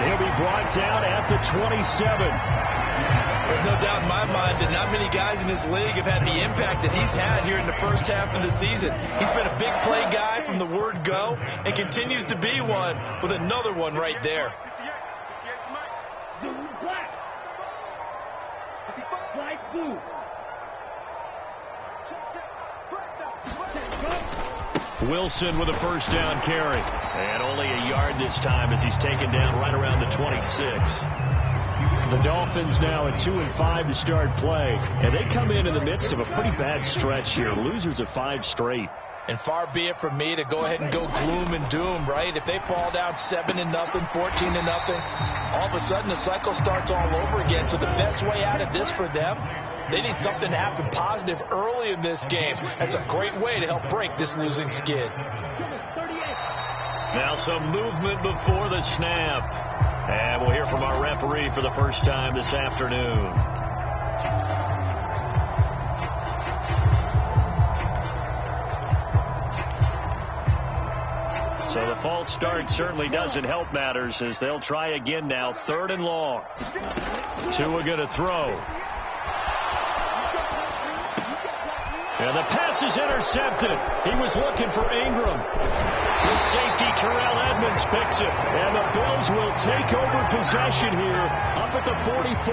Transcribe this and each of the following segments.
And he'll be brought down at the 27. There's no doubt in my mind that not many guys in this league have had the impact that he's had here in the first half of the season. He's been a big play guy from the word go and continues to be one with another one right there. Wilson with a first down carry. And only a yard this time as he's taken down right around the 26. The Dolphins now at 2-5 to start play. And they come in the midst of a pretty bad stretch here. Losers of 5 straight. And far be it from me to go ahead and go gloom and doom, right? If they fall down 7-0, 14-0, all of a sudden the cycle starts all over again. So the best way out of this for them, they need something to happen positive early in this game. That's a great way to help break this losing skid. Now some movement before the snap. And we'll hear from our referee for the first time this afternoon. So the false start certainly doesn't help matters as they'll try again now. 3rd and long. Tua going to throw. And the pass is intercepted. He was looking for Ingram. The safety Terrell Edmonds picks it. And the Bills will take over possession here up at the 44.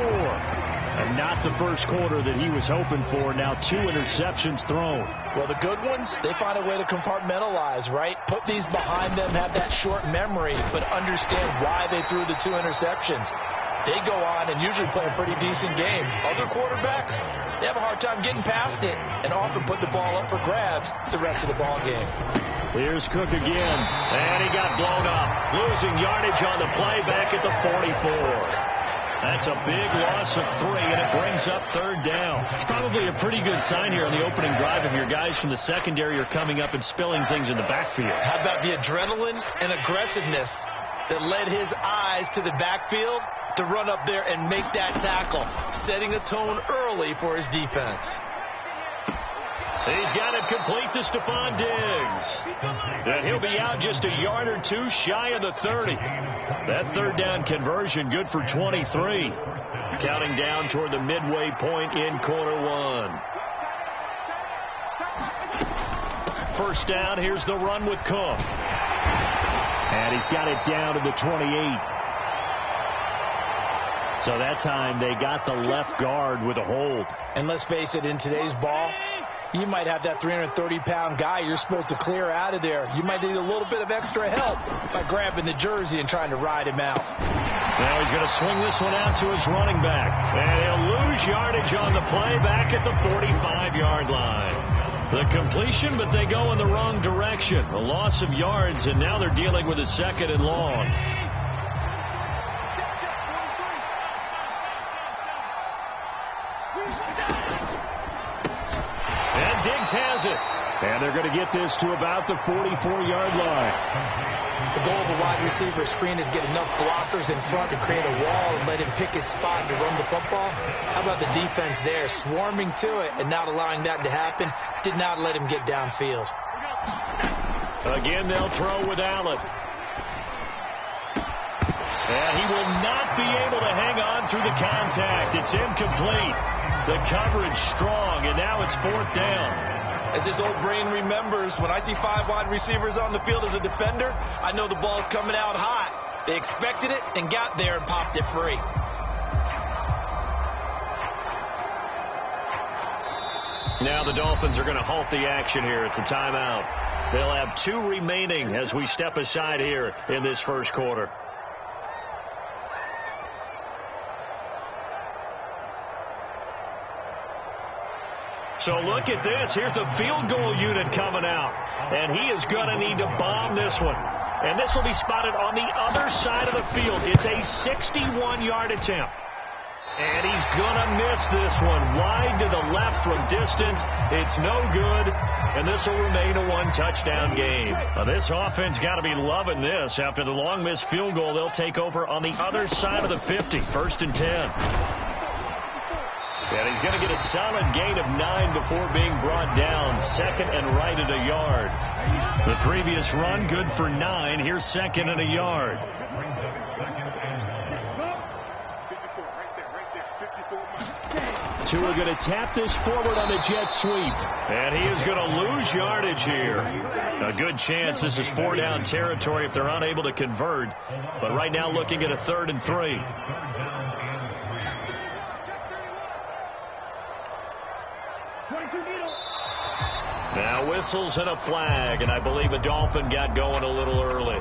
And not the first quarter that he was hoping for. Now 2 interceptions thrown. Well, the good ones, they find a way to compartmentalize, right? Put these behind them, have that short memory, but understand why they threw the 2 interceptions. They go on and usually play a pretty decent game. Other quarterbacks, they have a hard time getting past it and often put the ball up for grabs the rest of the ball game. Here's Cook again, and he got blown up. Losing yardage on the play back at the 44. That's a big loss of 3, and it brings up 3rd down. It's probably a pretty good sign here on the opening drive if your guys from the secondary are coming up and spilling things in the backfield. How about the adrenaline and aggressiveness that led his eyes to the backfield to run up there and make that tackle, setting a tone early for his defense. He's got it complete to Stephon Diggs. And he'll be out just a yard or 2 shy of the 30. That 3rd down conversion good for 23. Counting down toward the midway point in quarter 1. First down, here's the run with Cook. And he's got it down to the 28. So that time they got the left guard with a hold. And let's face it, in today's ball, you might have that 330-pound guy you're supposed to clear out of there. You might need a little bit of extra help by grabbing the jersey and trying to ride him out. Now he's going to swing this one out to his running back. And he'll lose yardage on the play back at the 45-yard line. The completion, but they go in the wrong direction. A loss of yards, and now they're dealing with a 2nd and long. And Diggs has it. And they're going to get this to about the 44-yard line. The goal of a wide receiver screen is get enough blockers in front to create a wall and let him pick his spot to run the football. How about the defense there, swarming to it and not allowing that to happen? Did not let him get downfield. Again, they'll throw with Allen. And he will not be able to hang on through the contact. It's incomplete. The coverage strong, and now it's 4th down. As this old brain remembers, when I see 5 wide receivers on the field as a defender, I know the ball's coming out hot. They expected it and got there and popped it free. Now the Dolphins are going to halt the action here. It's a timeout. They'll have 2 remaining as we step aside here in this first quarter. So look at this. Here's the field goal unit coming out. And he is going to need to bomb this one. And this will be spotted on the other side of the field. It's a 61-yard attempt. And he's going to miss this one. Wide to the left from distance. It's no good. And this will remain a 1-touchdown game. Now, this offense got to be loving this. After the long missed field goal, they'll take over on the other side of the 50. 1st and 10. And he's going to get a solid gain of 9 before being brought down. Second and right at a yard. The previous run, good for 9. Here's second and a yard. Tua going to tap this forward on the jet sweep. And he is going to lose yardage here. A good chance this is 4-down territory if they're unable to convert. But right now looking at a 3rd and 3. Now whistles and a flag, and I believe a Dolphin got going a little early.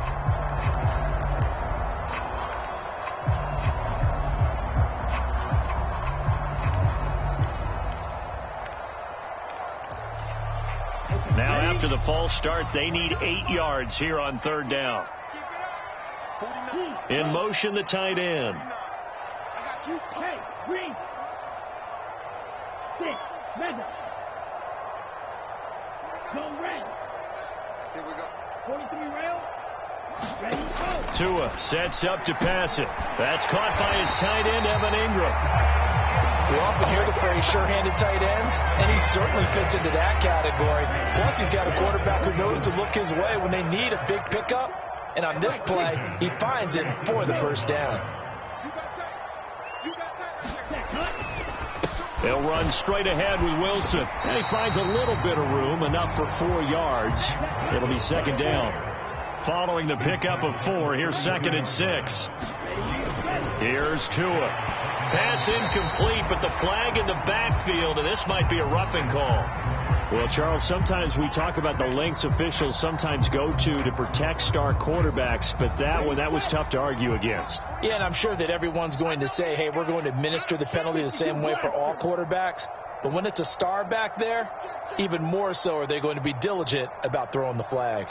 Now after the false start, they need 8 yards here on 3rd down. In motion, the tight end. Hey, green. 6, mega. Go red. Here we go. 43 rail. Ready, go. Tua sets up to pass it. That's caught by his tight end, Evan Ingram. We often hear the phrase sure-handed tight ends, and he certainly fits into that category. Plus, he's got a quarterback who knows to look his way when they need a big pickup. And on this play, he finds it for the 1st down. They'll run straight ahead with Wilson. And he finds a little bit of room, enough for 4 yards. It'll be 2nd down. Following the pickup of 4, here's 2nd and 6. Here's Tua. Pass incomplete, but the flag in the backfield, and this might be a roughing call. Well, Charles, sometimes we talk about the lengths officials sometimes go to protect star quarterbacks, but that one, that was tough to argue against. Yeah, and I'm sure that everyone's going to say, hey, we're going to administer the penalty the same way for all quarterbacks. But when it's a star back there, even more so are they going to be diligent about throwing the flag.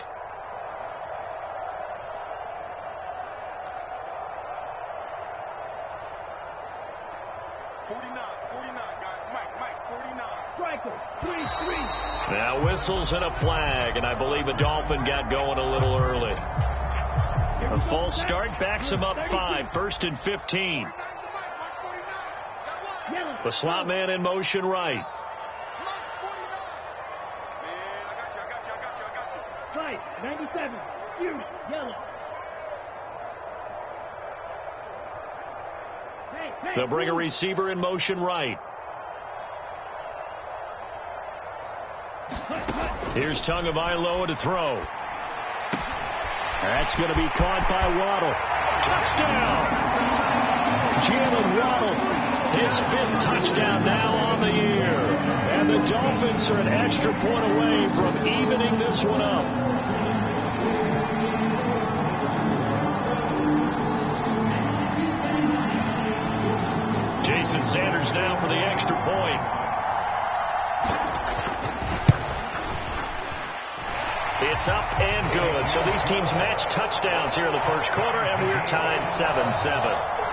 Now whistles and a flag, and I believe a Dolphin got going a little early. A false start backs him up 5, 1st and 15. The slot man in motion right. Right, 97, shoot, yellow. They'll bring a receiver in motion right. Here's Tagovailoa to throw. That's going to be caught by Waddle. Touchdown! Jalen Waddle, his 5th touchdown now on the year. And the Dolphins are an extra point away from evening this one up. Jason Sanders now for the extra point. It's up and good. So these teams match touchdowns here in the 1st quarter, and we're tied 7-7.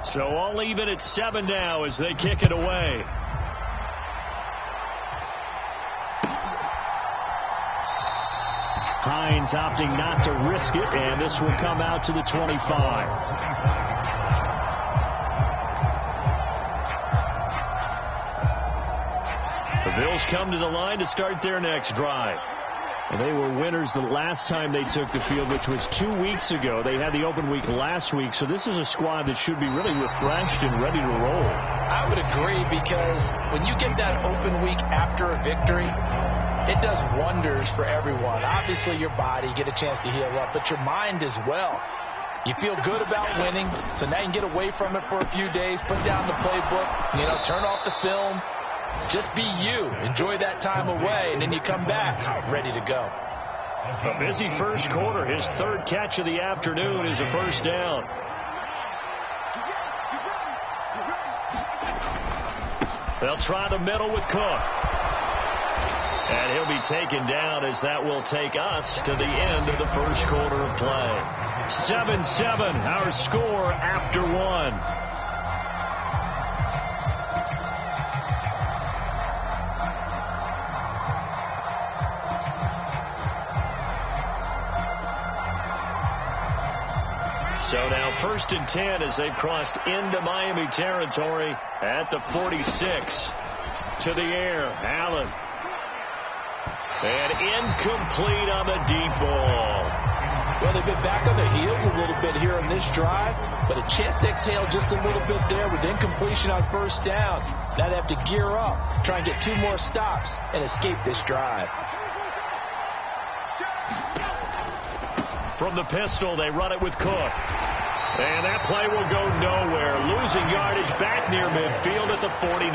So all even at 7 now as they kick it away. Hines opting not to risk it, and this will come out to the 25. The Bills come to the line to start their next drive. And they were winners the last time they took the field, which was 2 weeks ago. They had the open week last week, so this is a squad that should be really refreshed and ready to roll. I would agree, because when you get that open week after a victory, it does wonders for everyone. Obviously, your body, get a chance to heal up, but your mind as well. You feel good about winning, so now you can get away from it for a few days, put down the playbook, turn off the film. Just be you. Enjoy that time away, and then you come back ready to go. A busy 1st quarter. His 3rd catch of the afternoon is a 1st down. They'll try the middle with Cook. And he'll be taken down as that will take us to the end of the first quarter of play. 7-7, our score after one. So now 1st and 10 as they've crossed into Miami territory at the 46. To the air, Allen. And incomplete on the deep ball. Well, they've been back on their heels a little bit here on this drive, but a chance to exhale just a little bit there with incompletion on 1st down. Now they have to gear up, try and get 2 more stops, and escape this drive. From the pistol, they run it with Cook. And that play will go nowhere. Losing yardage back near midfield at the 49.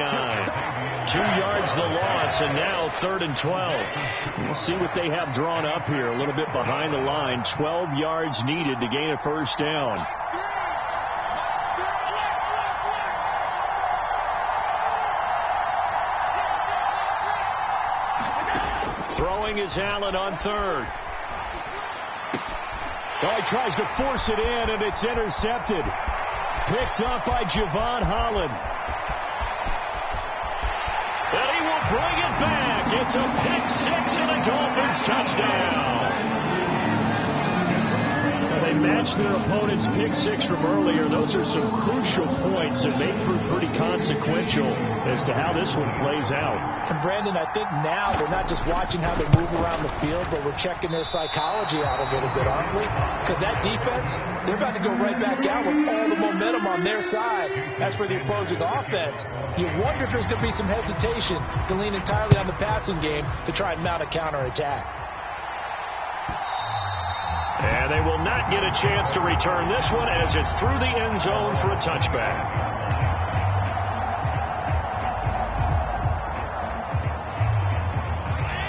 2 yards the loss, and now 3rd and 12. We'll see what they have drawn up here. A little bit behind the line. 12 yards needed to gain a 1st down. Throwing is Allen on 3rd. Oh, he tries to force it in, and it's intercepted. Picked up by Javon Holland. And he will bring it back. It's a pick 6 and a Dolphins touchdown. They matched their opponent's pick 6 from earlier. Those are some crucial points that may prove pretty consequential as to how this one plays out. And Brandon, I think now they're not just watching how they move around the field, but we're checking their psychology out a little bit, aren't we? Because that defense, they're about to go right back out with all the momentum on their side. As for the opposing offense, you wonder if there's going to be some hesitation to lean entirely on the passing game to try and mount a counterattack. And they will not get a chance to return this one as it's through the end zone for a touchback.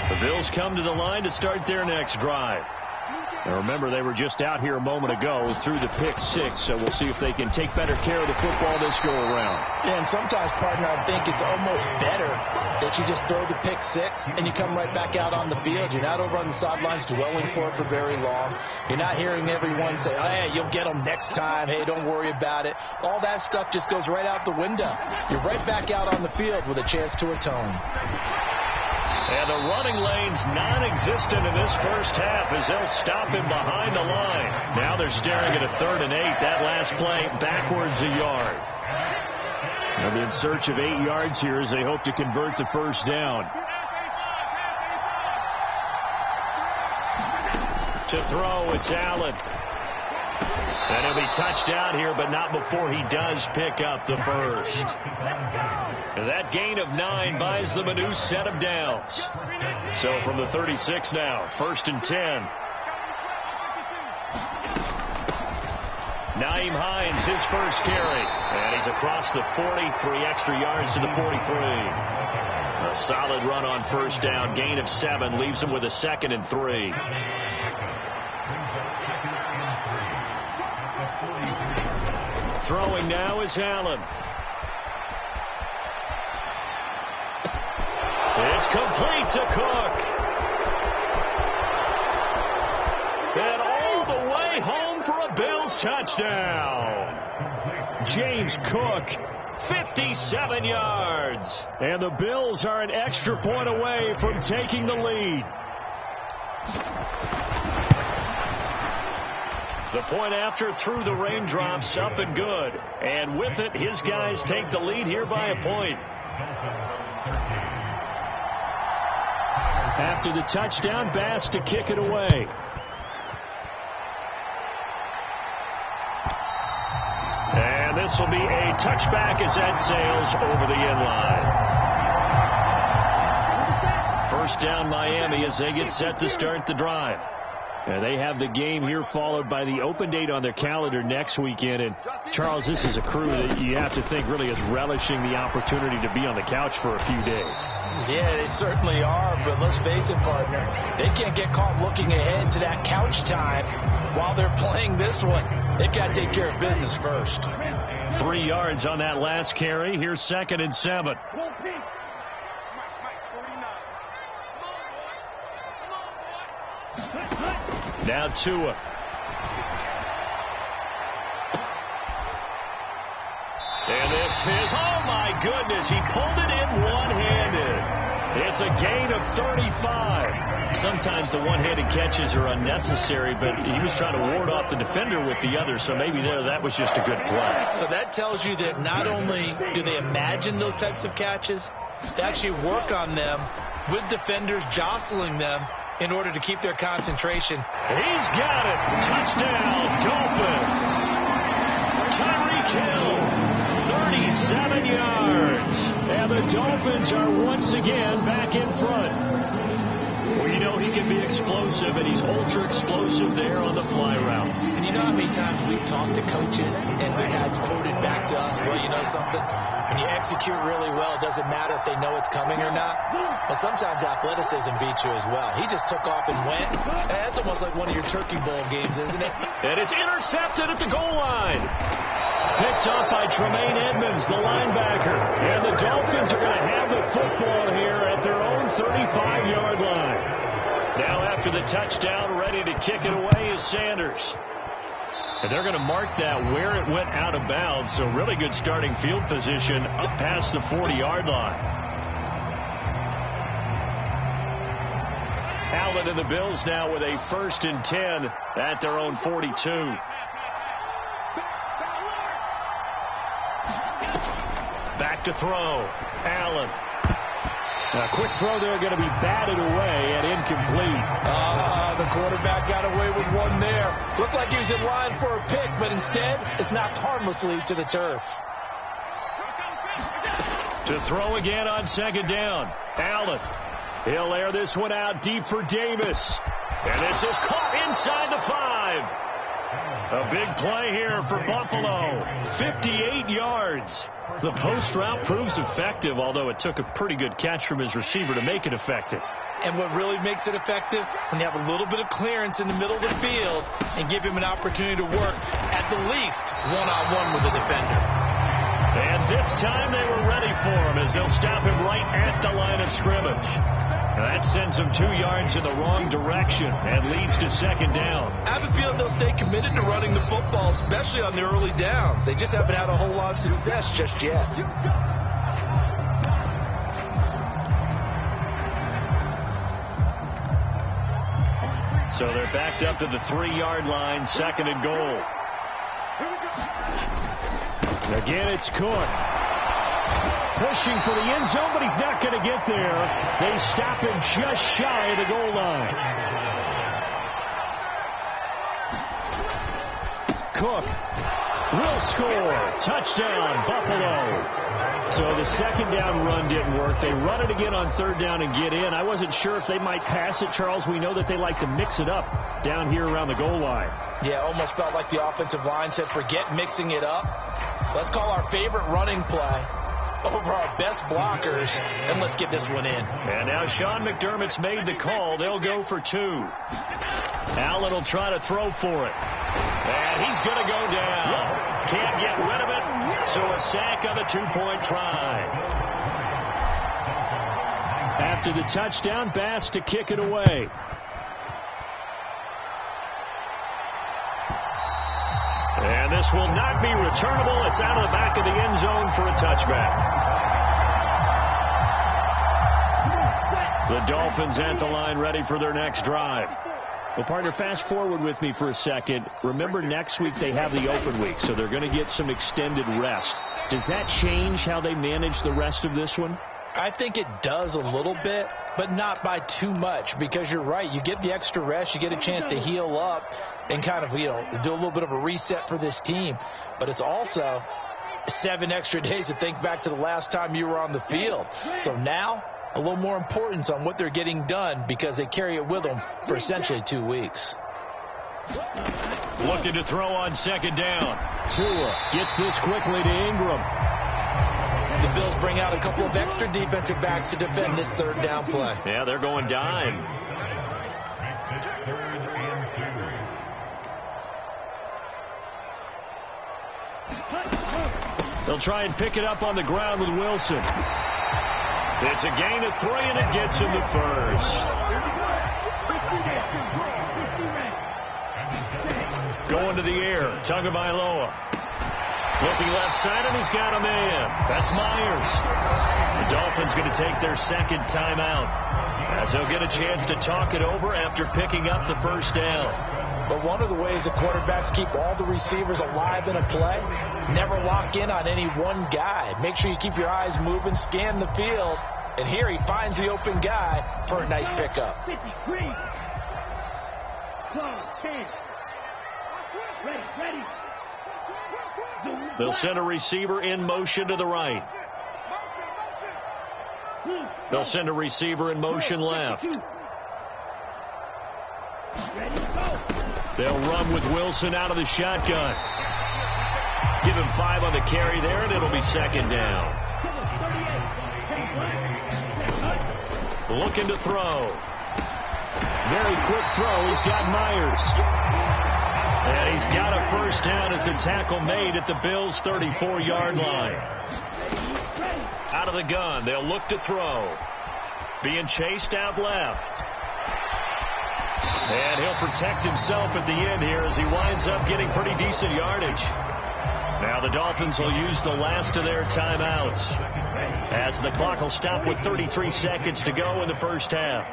The Bills come to the line to start their next drive. Now remember, they were just out here a moment ago through the pick 6, so we'll see if they can take better care of the football this go-around. Yeah, and sometimes, partner, I think it's almost better that you just throw the pick 6 and you come right back out on the field. You're not over on the sidelines dwelling for it for very long. You're not hearing everyone say, hey, you'll get them next time. Hey, don't worry about it. All that stuff just goes right out the window. You're right back out on the field with a chance to atone. And the running lane's non-existent in this first half as they'll stop him behind the line. Now they're staring at a 3rd and 8. That last play backwards a yard. They'll be in search of 8 yards here as they hope to convert the 1st down. To throw, it's Allen. And he'll be touched out here, but not before he does pick up the 1st. And that gain of 9 buys them a new set of downs. So from the 36 now, 1st and 10. Nyheim Hines, his first carry. And he's across the 40, 3 extra yards to the 43. A solid run on 1st down, gain of 7, leaves him with a 2nd and 3. Throwing now is Allen. It's complete to Cook. And all the way home for a Bills touchdown. James Cook, 57 yards. And the Bills are an extra point away from taking the lead. The point after through the raindrops, up and good. And with it, his guys take the lead here by a point. After the touchdown, Bass to kick it away. And this will be a touchback as that sails over the end line. 1st down Miami as they get set to start the drive. And they have the game here followed by the open date on their calendar next weekend. And, Charles, this is a crew that you have to think really is relishing the opportunity to be on the couch for a few days. Yeah, they certainly are. But let's face it, partner, they can't get caught looking ahead to that couch time while they're playing this one. They've got to take care of business first. 3 yards on that last carry. Here's 2nd and 7. Now Tua. And this is, oh my goodness, he pulled it in one-handed. It's a gain of 35. Sometimes the one-handed catches are unnecessary, but he was trying to ward off the defender with the other, so maybe that was just a good play. So that tells you that not only do they imagine those types of catches, they actually work on them with defenders jostling them in order to keep their concentration. He's got it. Touchdown, Dolphins. Tyreek Hill, 37 yards. And the Dolphins are once again back in front. Well, you know he can be explosive, and he's ultra explosive there on the fly route. And you know how many times we've talked to coaches and we've had quoted back to us, well, you know something? When you execute really well, it doesn't matter if they know it's coming or not. But sometimes athleticism beats you as well. He just took off and went. And that's almost like one of your Turkey Bowl games, isn't it? And it's intercepted at the goal line. Picked off by Tremaine Edmonds, the linebacker. And the Dolphins are going to have the football here at their own 35-yard line. Now after the touchdown, ready to kick it away is Sanders. And they're going to mark that where it went out of bounds. So really good starting field position up past the 40-yard line. Allen and the Bills now with a 1st and 10 at their own 42. Back to throw. Allen. A quick throw there going to be batted away and incomplete. The quarterback got away with one there. Looked like he was in line for a pick, but instead it's knocked harmlessly to the turf. To throw again on 2nd down. Allen. He'll air this one out deep for Davis. And this is caught inside the 5. A big play here for Buffalo. 58 yards. The post route proves effective, although it took a pretty good catch from his receiver to make it effective. And what really makes it effective, when you have a little bit of clearance in the middle of the field and give him an opportunity to work at the least one-on-one with the defender. And this time they were ready for him as they'll stop him right at the line of scrimmage. That sends him 2 yards in the wrong direction and leads to 2nd down. I have a feeling they'll stay committed to running the football, especially on the early downs. They just haven't had a whole lot of success just yet. So they're backed up to the 3-yard line, 2nd and goal. Again, it's Cook. Pushing for the end zone, but he's not going to get there. They stop him just shy of the goal line. Cook will score. Touchdown, Buffalo. So the 2nd down run didn't work. They run it again on 3rd down and get in. I wasn't sure if they might pass it, Charles. We know that they like to mix it up down here around the goal line. Yeah, almost felt like the offensive line said, forget mixing it up. Let's call our favorite running play over our best blockers, and let's get this one in. And now Sean McDermott's made the call. They'll go for 2. Allen will try to throw for it. And he's going to go down. Can't get rid of it, so a sack on the 2-point try. After the touchdown, Bass to kick it away. And this will not be returnable. It's out of the back of the end zone for a touchback. The Dolphins at the line ready for their next drive. Well, partner, fast forward with me for a second. Remember, next week they have the open week, so they're going to get some extended rest. Does that change how they manage the rest of this one? I think it does a little bit, but not by too much, because you're right. You get the extra rest. You get a chance to heal up and kind of, do a little bit of a reset for this team. But it's also 7 extra days to think back to the last time you were on the field. So now, a little more importance on what they're getting done because they carry it with them for essentially 2 weeks. Looking to throw on second down. Tua gets this quickly to Ingram. The Bills bring out a couple of extra defensive backs to defend this third down play. Yeah, they're going dime. They'll try and pick it up on the ground with Wilson. It's a gain of 3, and it gets him the first. Going to the air, Tagovailoa. Looking left side, and he's got a man. That's Myers. The Dolphins going to take their second timeout, as they'll get a chance to talk it over after picking up the first down. But one of the ways the quarterbacks keep all the receivers alive in a play, never lock in on any one guy. Make sure you keep your eyes moving, scan the field, and here he finds the open guy for a nice pickup. 53. 12, 10. Ready. They'll send a receiver in motion to the right. They'll send a receiver in motion left. They'll run with Wilson out of the shotgun. Give him 5 on the carry there, and it'll be second down. Looking to throw. Very quick throw. He's got Myers. And he's got a first down as a tackle made at the Bills' 34-yard line. Out of the gun. They'll look to throw. Being chased out left. And he'll protect himself at the end here as he winds up getting pretty decent yardage. Now the Dolphins will use the last of their timeouts, as the clock will stop with 33 seconds to go in the first half.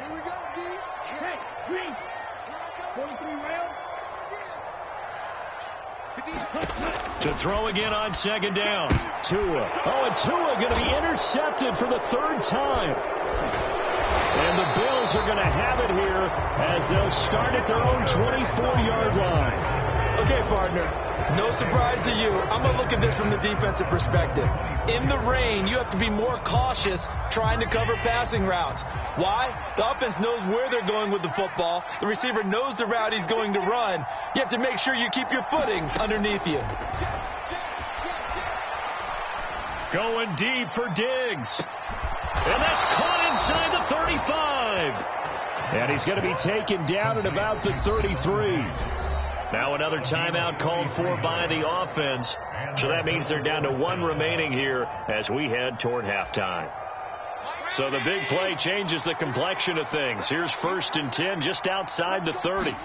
To throw again on second down. Tua. Oh, and Tua going to be intercepted for the third time. And the Bills are going to have it here as they'll start at their own 24-yard line. Okay, partner, no surprise to you. I'm going to look at this from the defensive perspective. In the rain, you have to be more cautious trying to cover passing routes. Why? The offense knows where they're going with the football. The receiver knows the route he's going to run. You have to make sure you keep your footing underneath you. Going deep for Diggs. And that's caught inside the 35. And he's going to be taken down at about the 33. Now another timeout called for by the offense. So that means they're down to 1 remaining here as we head toward halftime. So the big play changes the complexion of things. Here's 1st and 10 just outside the 30.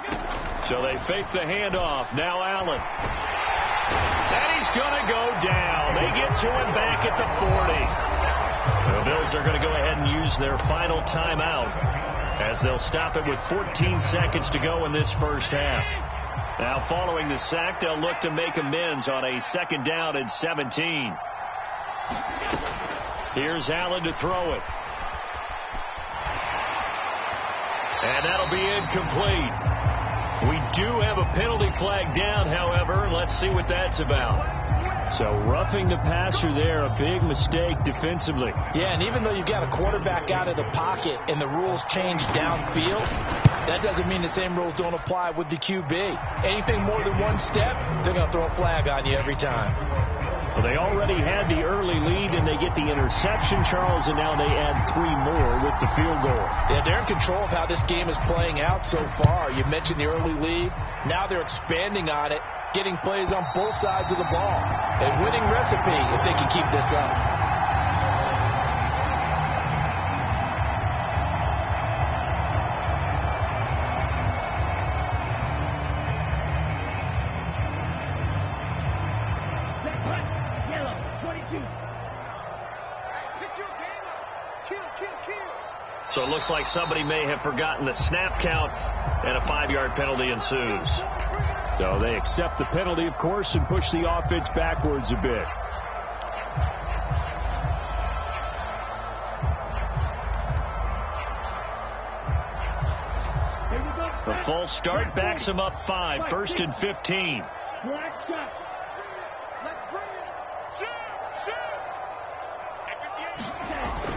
So they fake the handoff. Now Allen. And he's going to go down. They get to him back at the 40. The Bills are going to go ahead and use their final timeout as they'll stop it with 14 seconds to go in this first half. Now following the sack, they'll look to make amends on a 2nd down and 17. Here's Allen to throw it. And that'll be incomplete. We do have a penalty flag down, however. Let's see what that's about. So roughing the passer there, a big mistake defensively. Yeah, and even though you got a quarterback out of the pocket and the rules change downfield, that doesn't mean the same rules don't apply with the QB. Anything more than 1 step, they're going to throw a flag on you every time. Well, they already had the early lead, and they get the interception, Charles, and now they add 3 more with the field goal. Yeah, they're in control of how this game is playing out so far. You mentioned the early lead. Now they're expanding on it, getting plays on both sides of the ball. A winning recipe if they can keep this up. So it looks like somebody may have forgotten the snap count, and a 5-yard penalty ensues. So they accept the penalty, of course, and push the offense backwards a bit. The false start backs him up 5, 1st and 15.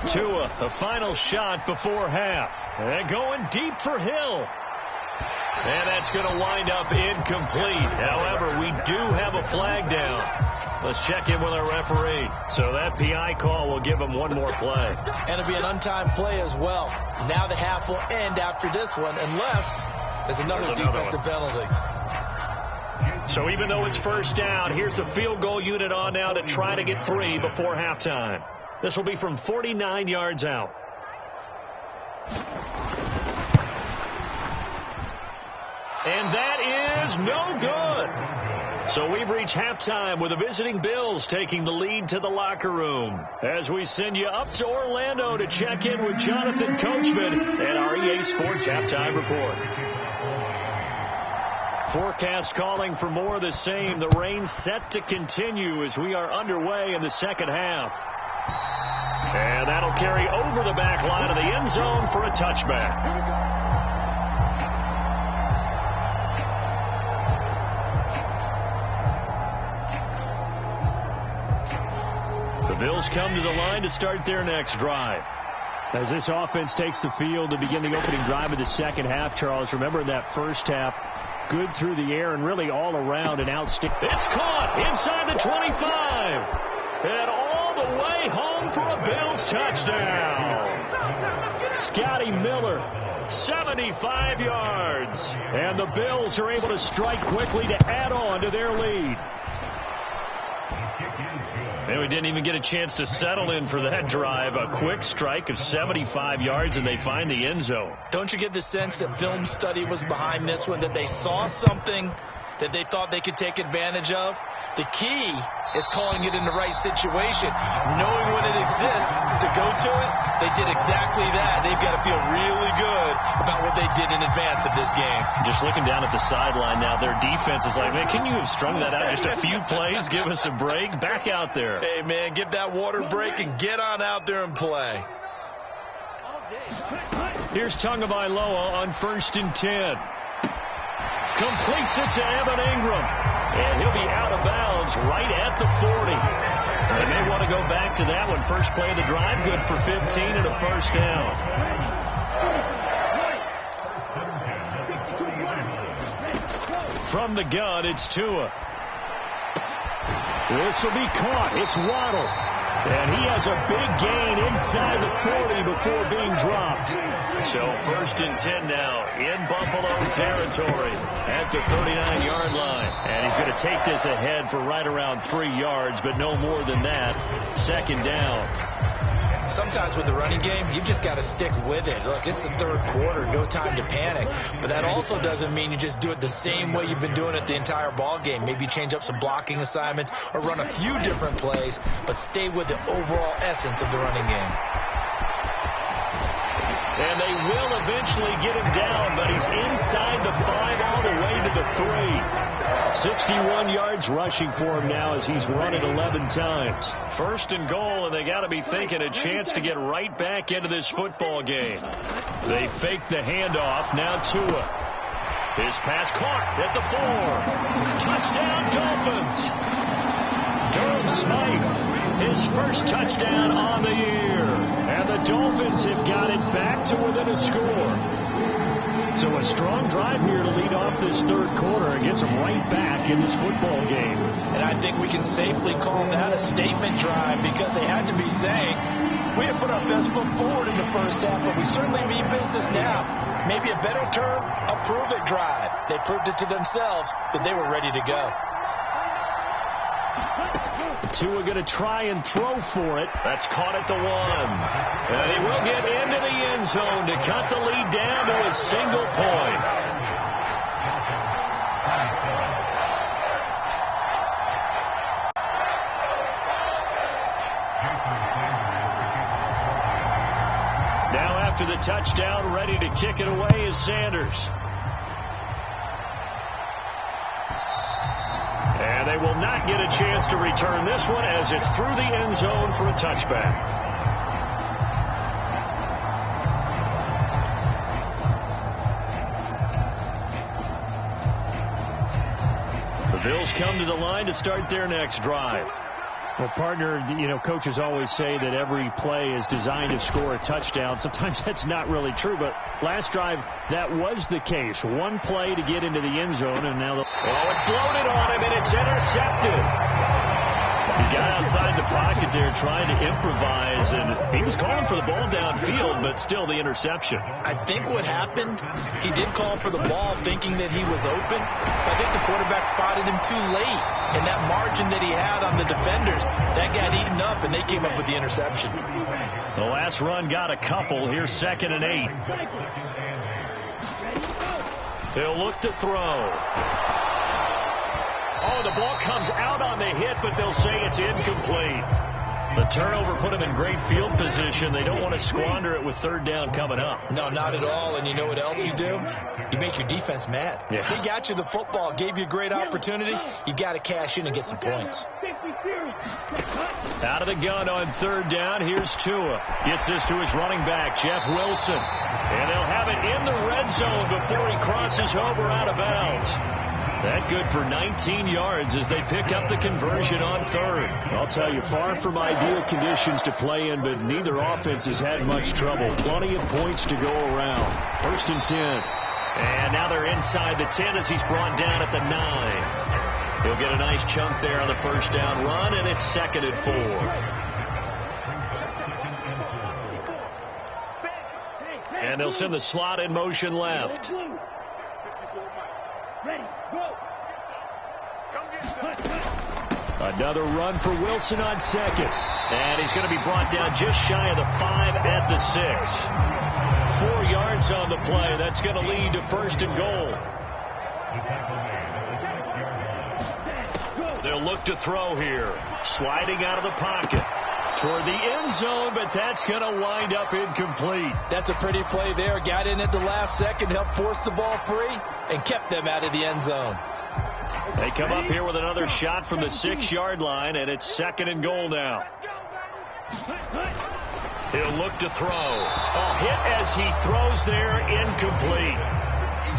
Tua, a final shot before half. And going deep for Hill. And that's going to wind up incomplete. However, we do have a flag down. Let's check in with our referee. So that PI call will give him one more play. And it'll be an untimed play as well. Now the half will end after this one, unless there's another defensive penalty. So even though it's first down, here's the field goal unit on now to try to get 3 before halftime. This will be from 49 yards out. And that is no good. So we've reached halftime with the visiting Bills taking the lead to the locker room. As we send you up to Orlando to check in with Jonathan Coachman and our EA Sports Halftime Report. Forecast calling for more of the same. The rain set to continue as we are underway in the second half. And that'll carry over the back line of the end zone for a touchback. The Bills come to the line to start their next drive. As this offense takes the field to begin the opening drive of the second half, Charles, remember in that first half, good through the air and really all around an outstanding. It's caught inside the 25. And all the way home for a Bills touchdown. Scotty Miller, 75 yards. And the Bills are able to strike quickly to add on to their lead. And we didn't even get a chance to settle in for that drive. A quick strike of 75 yards, and they find the end zone. Don't you get the sense that film study was behind this one, that they saw something that they thought they could take advantage of? The key is calling it in the right situation, knowing when it exists to go to it. They did exactly that. They've got to feel really good about what they did in advance of this game. Just looking down at the sideline now, their defense is like, man, can you have strung that out just a few plays? Give us a break. Back out there. Hey, man, give that water break and get on out there and play. Here's Tagovailoa on 1st and 10. Completes it to Evan Ingram. And he'll be out of bounds right at the 40. They may want to go back to that one. First play of the drive, good for 15 and a first down. From the gun, it's Tua. This will be caught. It's Waddle. And he has a big gain inside the 40 before being dropped. So 1st and 10 now in Buffalo territory at the 39-yard line. And he's going to take this ahead for right around 3 yards, but no more than that. 2nd down. Sometimes with the running game, you've just got to stick with it. Look, it's the 3rd quarter, no time to panic. But that also doesn't mean you just do it the same way you've been doing it the entire ball game. Maybe change up some blocking assignments or run a few different plays, but stay with the overall essence of the running game. And they will eventually get him down, but he's inside the 5 all the way to the 3. 61 yards rushing for him now as he's run it 11 times. 1st and goal, and they got to be thinking a chance to get right back into this football game. They fake the handoff. Now Tua. His pass caught at the 4. Touchdown, Dolphins. Durham Smythe, his first touchdown on the year. And the Dolphins have got it back to within a score. So a strong drive here to lead off this 3rd quarter and gets them right back in this football game. And I think we can safely call that a statement drive because they had to be saying, we have put our best foot forward in the first half, but we certainly mean business now. Maybe a better term, a prove-it drive. They proved it to themselves that they were ready to go. Tua going to try and throw for it. That's caught at the 1. And he will get into the end zone to cut the lead down to a single point. Now after the touchdown, ready to kick it away is Sanders. And they will not get a chance to return this one as it's through the end zone for a touchback. The Bills come to the line to start their next drive. Well, partner, coaches always say that every play is designed to score a touchdown. Sometimes that's not really true, but last drive, that was the case. One play to get into the end zone, and now it floated on him, and it's intercepted. He got outside the pocket there trying to improvise, and he was calling for the ball downfield, but still the interception. I think what happened, he did call for the ball thinking that he was open. I think the quarterback spotted him too late, and that margin that he had on the defenders, that got eaten up, and they came up with the interception. The last run got a couple. Here's 2nd and 8. He'll look to throw. Oh, the ball comes out on the hit, but they'll say it's incomplete. The turnover put him in great field position. They don't want to squander it with 3rd down coming up. No, not at all. And you know what else you do? You make your defense mad. Yeah. He got you the football, gave you a great opportunity. You got to cash in and get some points. Out of the gun on 3rd down. Here's Tua. Gets this to his running back, Jeff Wilson. And they'll have it in the red zone before he crosses over out of bounds. That good for 19 yards as they pick up the conversion on 3rd. I'll tell you, far from ideal conditions to play in, but neither offense has had much trouble. Plenty of points to go around. 1st and 10. And now they're inside the 10 as he's brought down at the 9. He'll get a nice chunk there on the 1st down run, and it's 2nd and 4. And they'll send the slot in motion left. Ready, go. Another run for Wilson on 2nd. And he's going to be brought down just shy of the 5 at the 6. 4 yards on the play. That's going to lead to 1st and goal. They'll look to throw here. Sliding out of the pocket toward the end zone, but that's going to wind up incomplete. That's a pretty play there. Got in at the last second, helped force the ball free, and kept them out of the end zone. They come up here with another shot from the 6-yard line, and it's 2nd and goal now. He'll look to throw. A hit as he throws there, incomplete.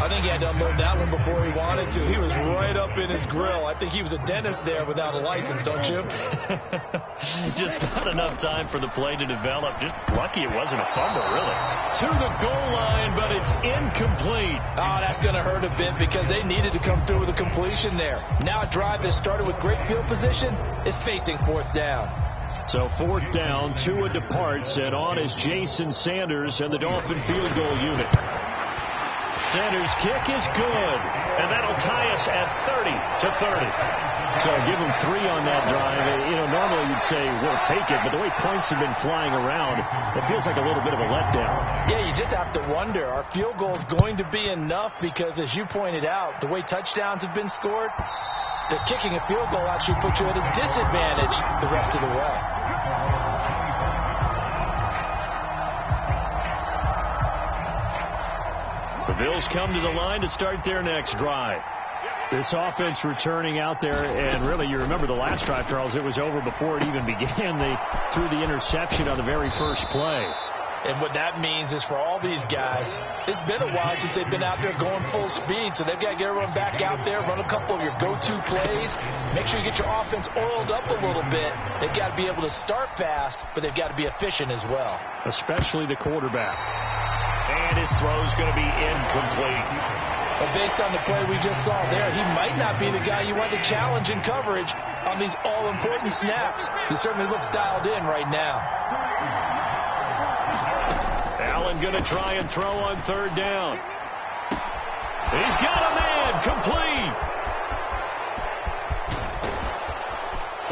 I think he had to unload that one before he wanted to. He was right up in his grill. I think he was a dentist there without a license, don't you? Just not enough time for the play to develop. Just lucky it wasn't a fumble, really. To the goal line, but it's incomplete. Oh, that's going to hurt a bit because they needed to come through with a completion there. Now a drive that started with great field position is facing 4th down. So 4th down, Tua departs, and on is Jason Sanders and the Dolphin field goal unit. Sanders' kick is good, and that'll tie us at 30-30. So give them 3 on that drive. Normally you'd say, we'll take it, but the way points have been flying around, it feels like a little bit of a letdown. Yeah, you just have to wonder, are field goals going to be enough? Because as you pointed out, the way touchdowns have been scored, does kicking a field goal actually put you at a disadvantage the rest of the way? The Bills come to the line to start their next drive. This offense returning out there, and really, you remember the last drive, Charles, it was over before it even began. They threw the interception on the very first play. And what that means is for all these guys, it's been a while since they've been out there going full speed, so they've got to get everyone back out there, run a couple of your go-to plays, make sure you get your offense oiled up a little bit. They've got to be able to start fast, but they've got to be efficient as well. Especially the quarterback. And his throw's going to be incomplete. But based on the play we just saw there, he might not be the guy you want to challenge in coverage on these all-important snaps. He certainly looks dialed in right now. Allen going to try and throw on 3rd down. He's got a man, complete.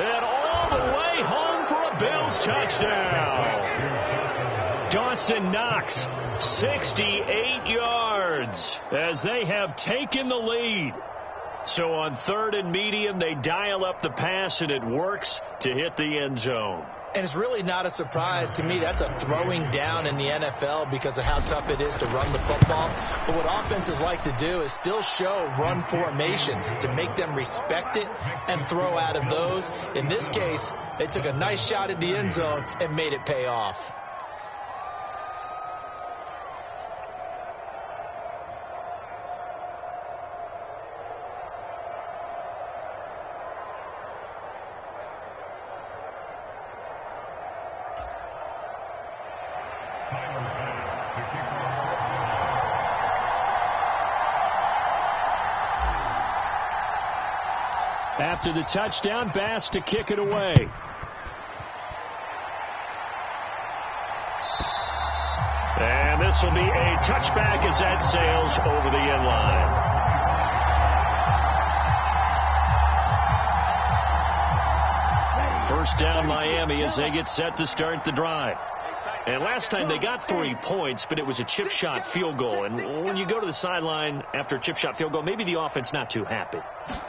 And all the way home for a Bills touchdown. Dawson Knox, 68 yards as they have taken the lead. So on 3rd and medium, they dial up the pass, and it works to hit the end zone. And it's really not a surprise to me. That's a throwing down in the NFL because of how tough it is to run the football. But what offenses like to do is still show run formations to make them respect it and throw out of those. In this case, they took a nice shot at the end zone and made it pay off. After the touchdown, Bass to kick it away. And this will be a touchback as that sails over the end line. First down Miami as they get set to start the drive. And last time they got 3 points, but it was a chip shot field goal. And when you go to the sideline after a chip shot field goal, maybe the offense not too happy.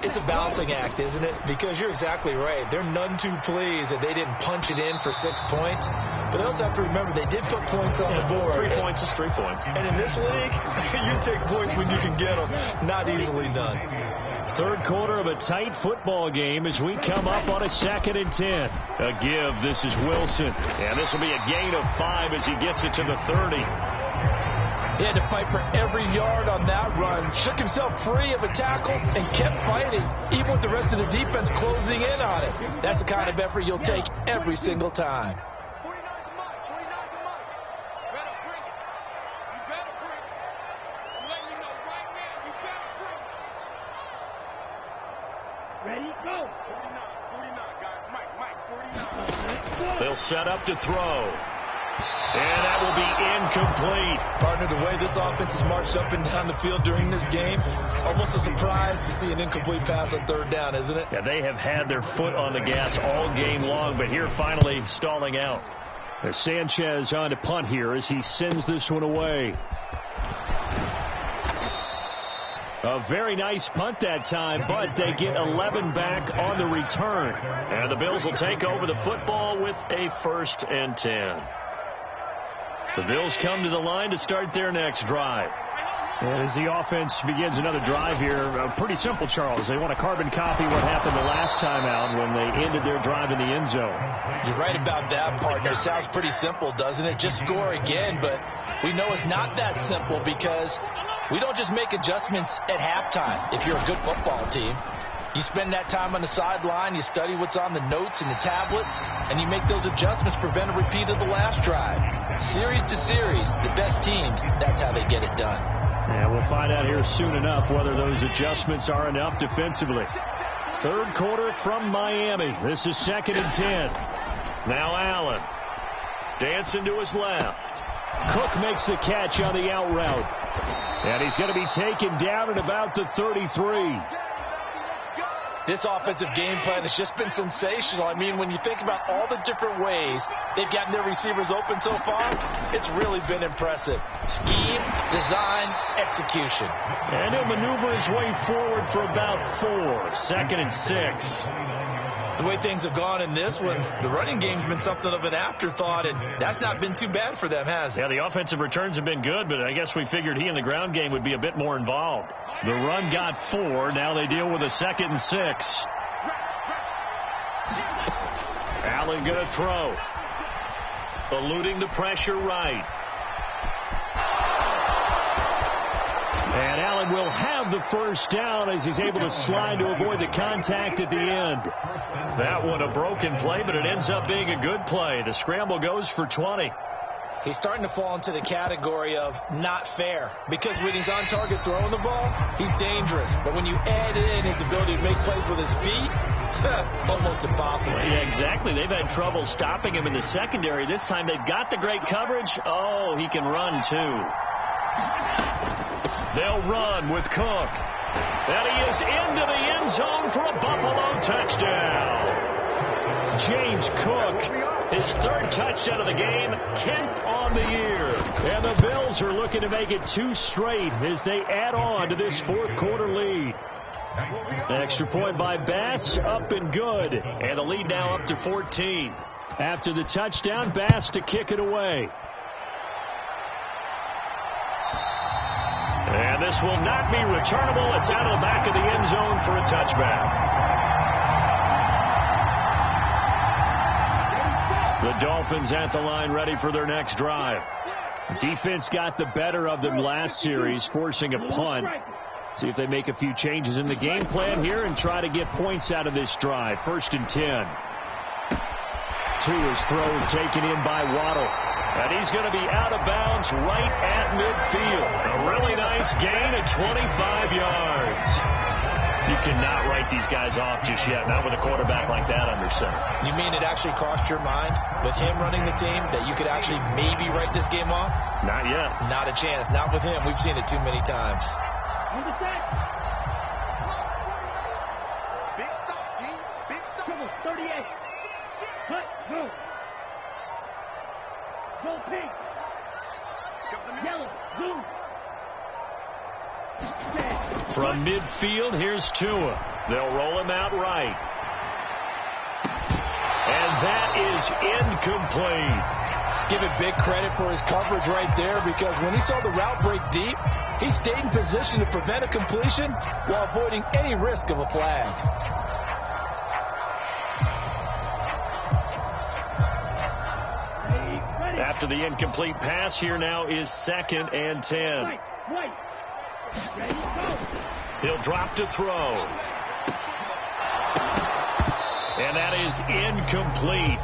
It's a balancing act, isn't it? Because you're exactly right. They're none too pleased that they didn't punch it in for 6 points. But they also have to remember they did put points on the board. 3 points is 3 points. And in this league, you take points when you can get them. Not easily done. Third quarter of a tight football game as we come up on a 2nd and 10. A give. This is Wilson. And this will be a gain of 5 as he gets it to the 30. He had to fight for every yard on that run. Shook himself free of a tackle and kept fighting, even with the rest of the defense closing in on it. That's the kind of effort you'll take every single time. Ready, go. 49, guys. Mike, 49. They'll set up to throw. And that will be incomplete. Partner, the way this offense has marched up and down the field during this game, it's almost a surprise to see an incomplete pass on 3rd down, isn't it? Yeah, they have had their foot on the gas all game long, but here finally stalling out. As Sanchez on to punt here as he sends this one away. A very nice punt that time, but they get 11 back on the return. And the Bills will take over the football with a 1st and 10. The Bills come to the line to start their next drive. And as the offense begins another drive here, pretty simple, Charles. They want to carbon copy what happened the last time out when they ended their drive in the end zone. You're right about that, partner. Sounds pretty simple, doesn't it? Just score again, but we know it's not that simple because we don't just make adjustments at halftime if you're a good football team. You spend that time on the sideline, you study what's on the notes and the tablets, and you make those adjustments, prevent a repeat of the last drive. Series to series, the best teams, that's how they get it done. And we'll find out here soon enough whether those adjustments are enough defensively. Third quarter from Miami. This is 2nd and 10. Now Allen. Dancing to his left. Cook makes the catch on the out route. And he's going to be taken down at about the 33. This offensive game plan has just been sensational. I mean, when you think about all the different ways they've gotten their receivers open so far, it's really been impressive. Scheme, design, execution. And he'll maneuver his way forward for about 4. 2nd and 6. The way things have gone in this one, the running game's been something of an afterthought, and that's not been too bad for them, has it? Yeah, the offensive returns have been good, but I guess we figured he in the ground game would be a bit more involved. The run got 4. Now they deal with a 2nd and 6. Allen going to throw. Eluding the pressure right. And Allen will have the first down as he's able to slide to avoid the contact at the end. That one a broken play, but it ends up being a good play. The scramble goes for 20. He's starting to fall into the category of not fair, because when he's on target throwing the ball, he's dangerous. But when you add in his ability to make plays with his feet, almost impossible. Yeah, exactly. They've had trouble stopping him in the secondary. This time they've got the great coverage. Oh, he can run too. They'll run with Cook. And he is into the end zone for a Buffalo touchdown. James Cook, his 3rd touchdown of the game, 10th on the year. And the Bills are looking to make it 2 straight as they add on to this 4th quarter lead. Extra point by Bass, up and good. And the lead now up to 14. After the touchdown, Bass to kick it away. And this will not be returnable. It's out of the back of the end zone for a touchback. The Dolphins at the line ready for their next drive. Defense got the better of them last series, forcing a punt. See if they make a few changes in the game plan here and try to get points out of this drive. 1st and 10. Tua's throw is taken in by Waddle. And he's going to be out of bounds right at midfield. A really nice gain of 25 yards. You cannot write these guys off just yet, not with a quarterback like that under center. You mean it actually crossed your mind with him running the team that you could actually maybe write this game off? Not yet. Not a chance. Not with him. We've seen it too many times. On the set. Big stop, D. Big stop. Trouble, 38. Cut, go. Go pink. Come to me. Yellow, blue. From midfield, here's Tua. They'll roll him out right. And that is incomplete. Give him big credit for his coverage right there, because when he saw the route break deep, he stayed in position to prevent a completion while avoiding any risk of a flag. After the incomplete pass, here now is 2nd and 10. White. Ready, go. He'll drop to throw. And that is incomplete.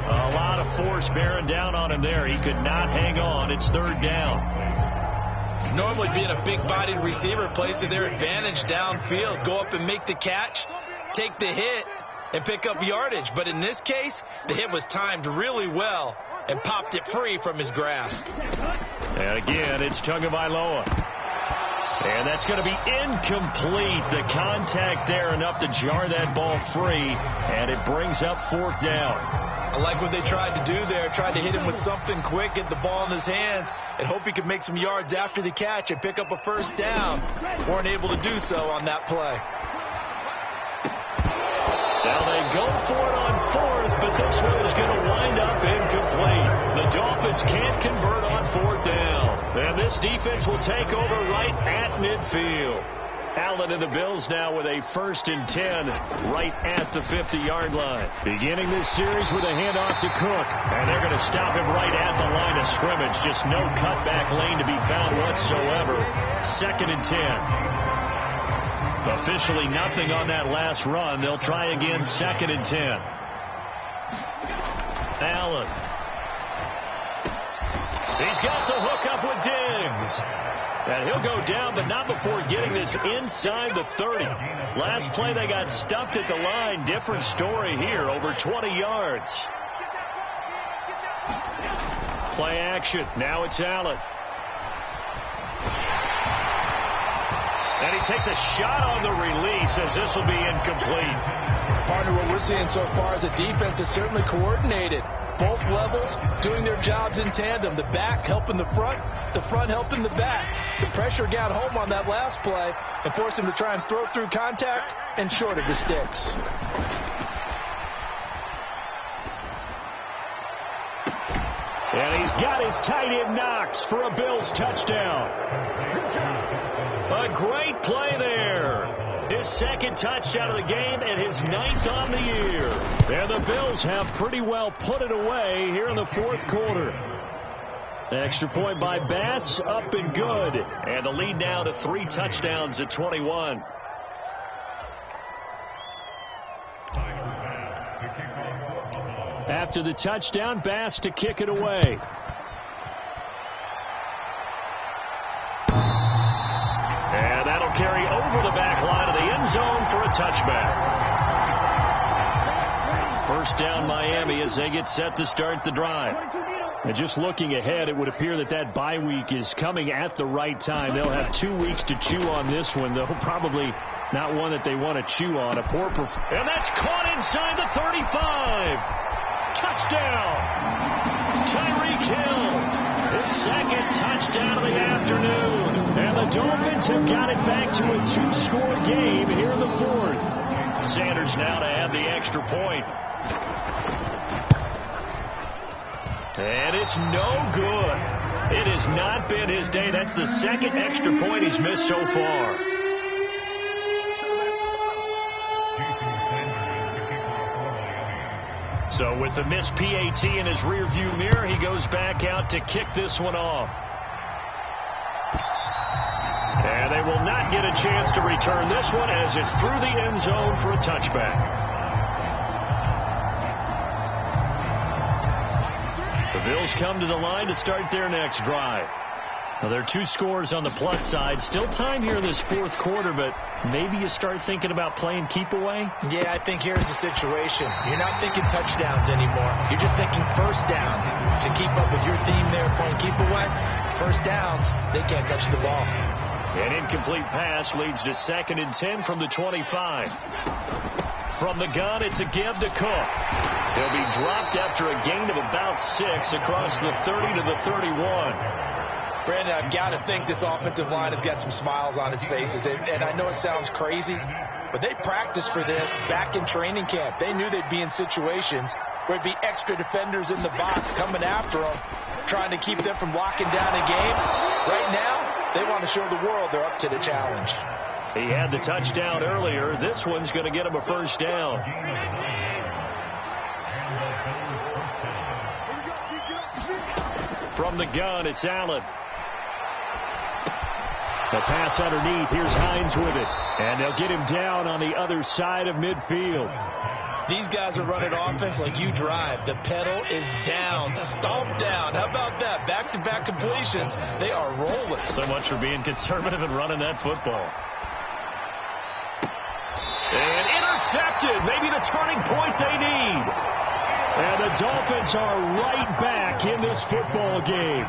A lot of force bearing down on him there. He could not hang on. It's 3rd down. Normally being a big-bodied receiver plays to their advantage downfield. Go up and make the catch, take the hit, and pick up yardage. But in this case, the hit was timed really well and popped it free from his grasp. And again, it's Tagovailoa. And that's going to be incomplete. The contact there enough to jar that ball free, and it brings up 4th down. I like what they tried to do there. Tried to hit him with something quick, get the ball in his hands, and hope he could make some yards after the catch and pick up a 1st down. Weren't able to do so on that play. Now they go for it on 4th, but this one is going to wind up incomplete. The Dolphins can't convert on 4th down. And this defense will take over right at midfield. Allen and the Bills now with a 1st and 10 right at the 50-yard line. Beginning this series with a handoff to Cook. And they're going to stop him right at the line of scrimmage. Just no cutback lane to be found whatsoever. 2nd and 10. Officially nothing on that last run. They'll try again, 2nd and 10. Allen. He's got the hook up with Diggs. And he'll go down, but not before getting this inside the 30. Last play, they got stuffed at the line. Different story here, over 20 yards. Play action. Now it's Allen. And he takes a shot on the release as this will be incomplete. Partner, what we're seeing so far is the defense is certainly coordinated. Both levels doing their jobs in tandem. The back helping the front helping the back. The pressure got home on that last play and forced him to try and throw through contact and short of the sticks. And he's got his tight end Knox for a Bills touchdown. A great play there. His 2nd touchdown of the game and his 9th on the year. And the Bills have pretty well put it away here in the 4th quarter. Extra point by Bass, up and good. And the lead now to 3 touchdowns at 21. After the touchdown, Bass to kick it away. And that'll carry over the back line of the end zone for a touchback. 1st down Miami as they get set to start the drive. And just looking ahead, it would appear that that bye week is coming at the right time. They'll have 2 weeks to chew on this one, though probably not one that they want to chew on. And that's caught inside the 35. Touchdown. Tyreek Hill. His 2nd touchdown of the afternoon. And the Dolphins have got it back to a 2-score game here in the 4th. Sanders now to add the extra point. And it's no good. It has not been his day. That's the 2nd extra point he's missed so far. So with the missed PAT in his rearview mirror, he goes back out to kick this one off. And they will not get a chance to return this one as it's through the end zone for a touchback. The Bills come to the line to start their next drive. Now, there are 2 scores on the plus side. Still time here in this 4th quarter, but maybe you start thinking about playing keep away? Yeah, I think here's the situation. You're not thinking touchdowns anymore. You're just thinking first downs. To keep up with your theme there, playing keep away, first downs, they can't touch the ball. An incomplete pass leads to 2nd and 10 from the 25. From the gun, it's a give to Cook. He'll be dropped after a gain of about 6 across the 30 to the 31. Brandon, I've got to think this offensive line has got some smiles on its faces. And I know it sounds crazy, but they practiced for this back in training camp. They knew they'd be in situations where there'd be extra defenders in the box coming after them, trying to keep them from locking down a game. Right now, they want to show the world they're up to the challenge. He had the touchdown earlier. This one's going to get him a first down. From the gun, it's Allen. The pass underneath. Here's Hines with it. And they'll get him down on the other side of midfield. These guys are running offense like you drive. The pedal is down, stomped down. How about that? Back-to-back completions. They are rolling. So much for being conservative and running that football. And intercepted. Maybe the turning point they need. And the Dolphins are right back in this football game.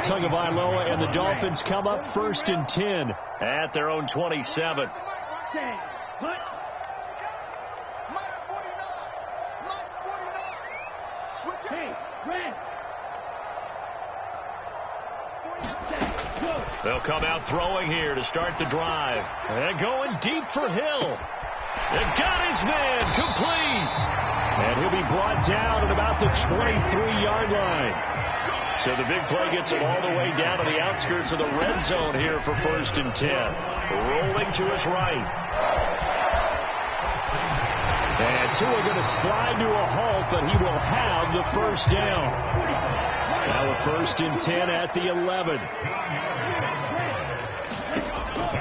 Tagovailoa and the Dolphins come up 1st and 10 at their own 27. They'll come out throwing here to start the drive. And going deep for Hill. And got his man complete. And he'll be brought down at about the 23-yard line. So the big play gets him all the way down to the outskirts of the red zone here for 1st and 10. Rolling to his right. And Tua going to slide to a halt, but he will have the first down. Now a 1st and 10 at the 11.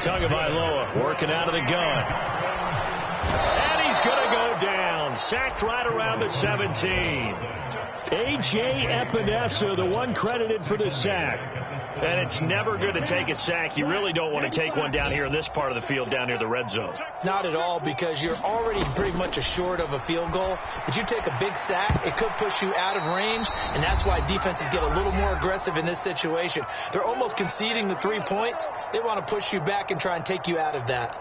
Tagovailoa working out of the gun. And he's going to go down. Sacked right around the 17. A.J. Epinesa, the one credited for the sack. And it's never good to take a sack. You really don't want to take one down here in this part of the field down near the red zone. Not at all, because you're already pretty much assured of a field goal. But you take a big sack, it could push you out of range, and that's why defenses get a little more aggressive in this situation. They're almost conceding the 3 points. They want to push you back and try and take you out of that.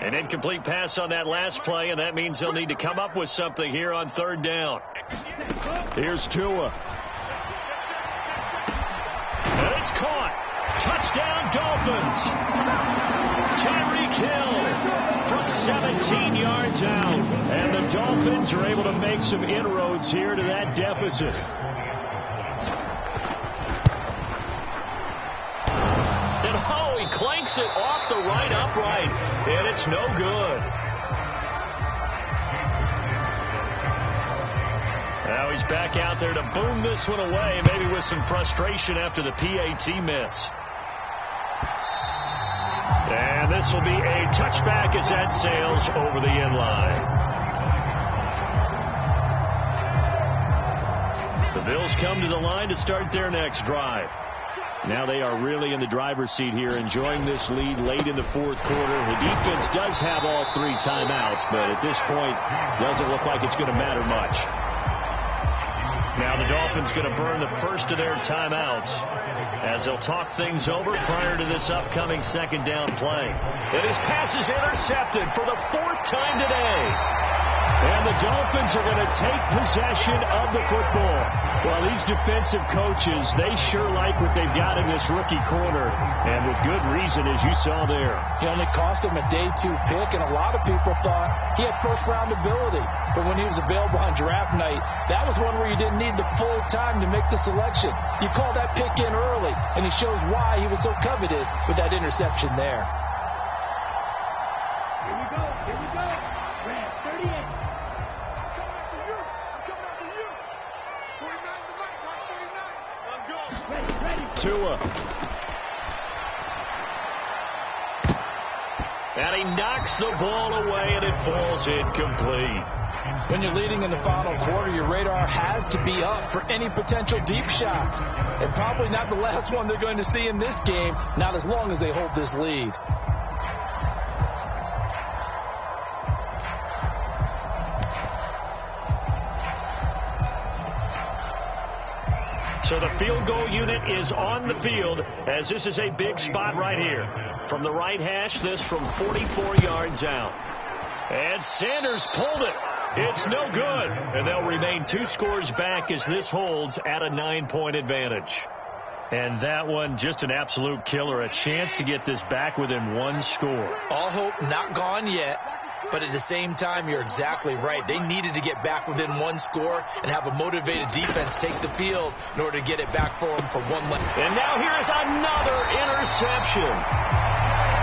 An incomplete pass on that last play, and that means they'll need to come up with something here on 3rd down. Here's Tua. And it's caught. Touchdown, Dolphins. Tyreek Hill from 17 yards out. And the Dolphins are able to make some inroads here to that deficit. He clanks it off the right upright, and it's no good. Now he's back out there to boom this one away, maybe with some frustration after the PAT miss. And this will be a touchback as that sails over the end line. The Bills come to the line to start their next drive. Now they are really in the driver's seat here, enjoying this lead late in the 4th quarter. The defense does have all 3 timeouts, but at this point, doesn't look like it's going to matter much. Now the Dolphins going to burn the first of their timeouts as they'll talk things over prior to this upcoming 2nd down play. And his pass is intercepted for the 4th time today. And the Dolphins are going to take possession of the football. Well, these defensive coaches, they sure like what they've got in this rookie corner. And with good reason, as you saw there. He only cost him a day 2 pick, and a lot of people thought he had first-round ability. But when he was available on draft night, that was one where you didn't need the full time to make the selection. You call that pick in early, and he shows why he was so coveted with that interception there. Here we go. Here we go. Red 38. Let's go. Tua And he knocks the ball away, and it falls incomplete. When you're leading in the final quarter, your radar has to be up for any potential deep shots. And probably not the last one they're going to see in this game, not as long as they hold this lead. So the field goal unit is on the field, as this is a big spot right here. From the right hash, this from 44 yards out. And Sanders pulled it. It's no good. And they'll remain 2 scores back as this holds at a 9-point advantage. And that one, just an absolute killer. A chance to get this back within 1 score. All hope not gone yet. But at the same time, you're exactly right. They needed to get back within 1 score and have a motivated defense take the field in order to get it back for them for 1 left. And now here's another interception.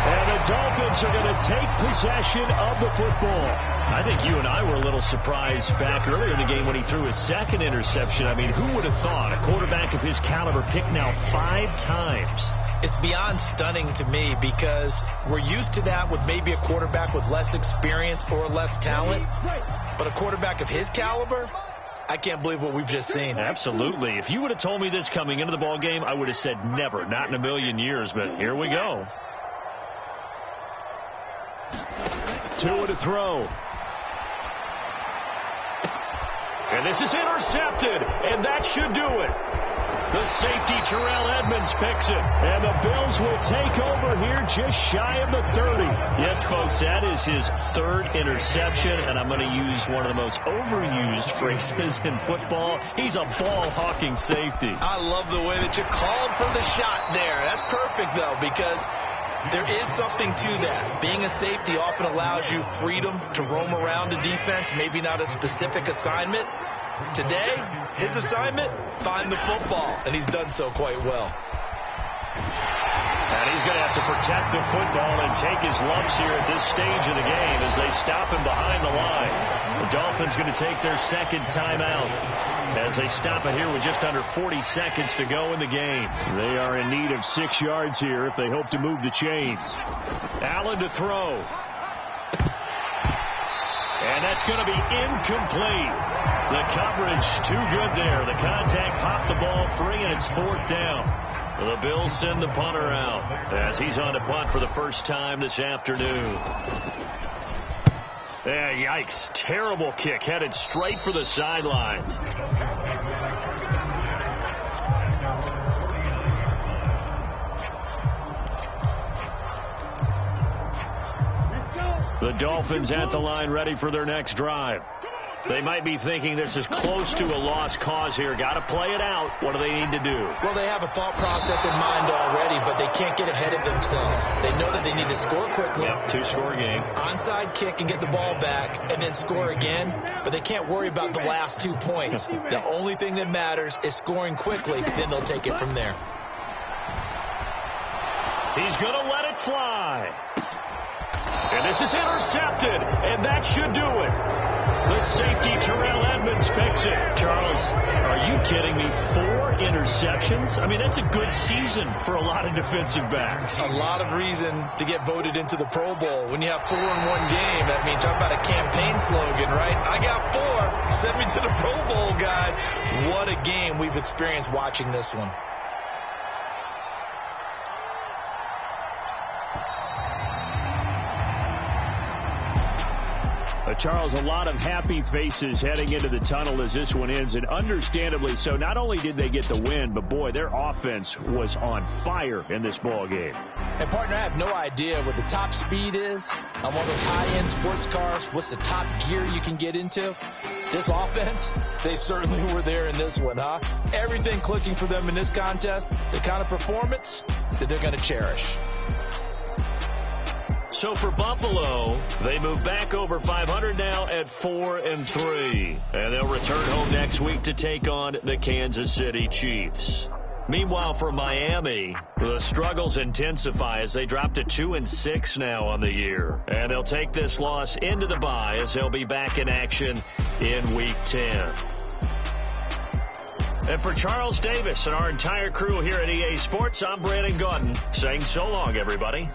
And the Dolphins are going to take possession of the football. I think you and I were a little surprised back earlier in the game when he threw his 2nd interception. I mean, who would have thought a quarterback of his caliber picked now 5 times? It's beyond stunning to me because we're used to that with maybe a quarterback with less experience or less talent. But a quarterback of his caliber, I can't believe what we've just seen. Absolutely. If you would have told me this coming into the ball game, I would have said never, not in a million years. But here we go. 2 to throw. And this is intercepted, and that should do it. The safety, Terrell Edmonds, picks it. And the Bills will take over here just shy of the 30. Yes, folks, that is his 3rd interception, and I'm going to use one of the most overused phrases in football. He's a ball-hawking safety. I love the way that you called for the shot there. That's perfect, though, because there is something to that. Being a safety often allows you freedom to roam around the defense, maybe not a specific assignment. Today, his assignment, find the football, and he's done so quite well. And he's going to have to protect the football and take his lumps here at this stage of the game as they stop him behind the line. The Dolphins going to take their 2nd timeout as they stop it here with just under 40 seconds to go in the game. They are in need of 6 yards here if they hope to move the chains. Allen to throw. And that's going to be incomplete. The coverage too good there. The contact popped the ball free, and it's 4th down. The Bills send the punter out as he's on to punt for the first time this afternoon. Yeah, yikes. Terrible kick headed straight for the sidelines. The Dolphins at the line ready for their next drive. They might be thinking this is close to a lost cause here. Got to play it out. What do they need to do? Well, they have a thought process in mind already, but they can't get ahead of themselves. They know that they need to score quickly. Yep, 2-score game. Onside kick and get the ball back and then score again, but they can't worry about the last 2 points. The only thing that matters is scoring quickly, then they'll take it from there. He's going to let it fly. And this is intercepted, and that should do it. The safety, Terrell Edmonds, picks it. Charles, are you kidding me? 4 interceptions? I mean, that's a good season for a lot of defensive backs. A lot of reason to get voted into the Pro Bowl. When you have 4 in 1 game, that means talk about a campaign slogan, right? I got 4. Send me to the Pro Bowl, guys. What a game we've experienced watching this one. Charles, a lot of happy faces heading into the tunnel as this one ends, and understandably so. Not only did they get the win, but boy, their offense was on fire in this ball game. And partner, I have no idea what the top speed is on one of those high-end sports cars. What's the top gear you can get into? This offense, they certainly were there in this one, huh? Everything clicking for them in this contest, the kind of performance that they're going to cherish. So for Buffalo, they move back over 500 now at 4-3. And they'll return home next week to take on the Kansas City Chiefs. Meanwhile, for Miami, the struggles intensify as they drop to 2-6 now on the year. And they'll take this loss into the bye as they'll be back in action in Week 10. And for Charles Davis and our entire crew here at EA Sports, I'm Brandon Gaudin saying so long, everybody.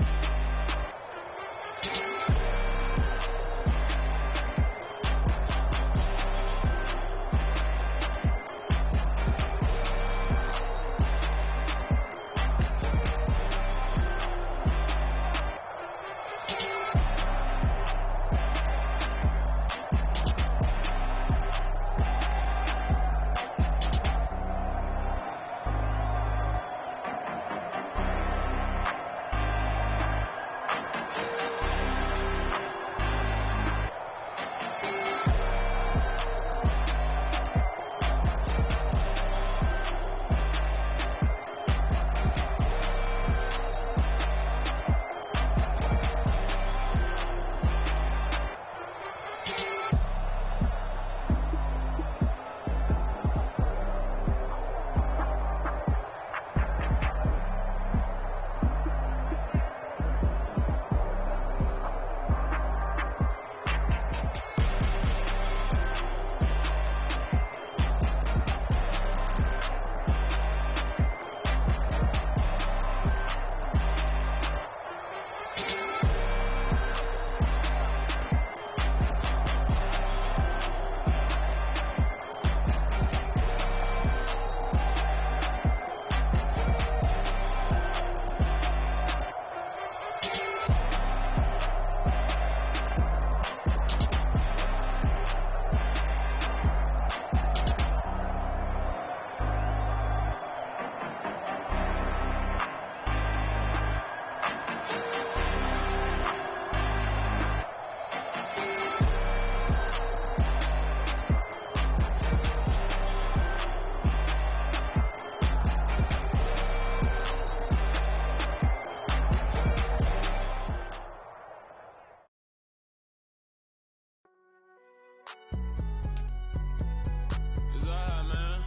It's all hot, man.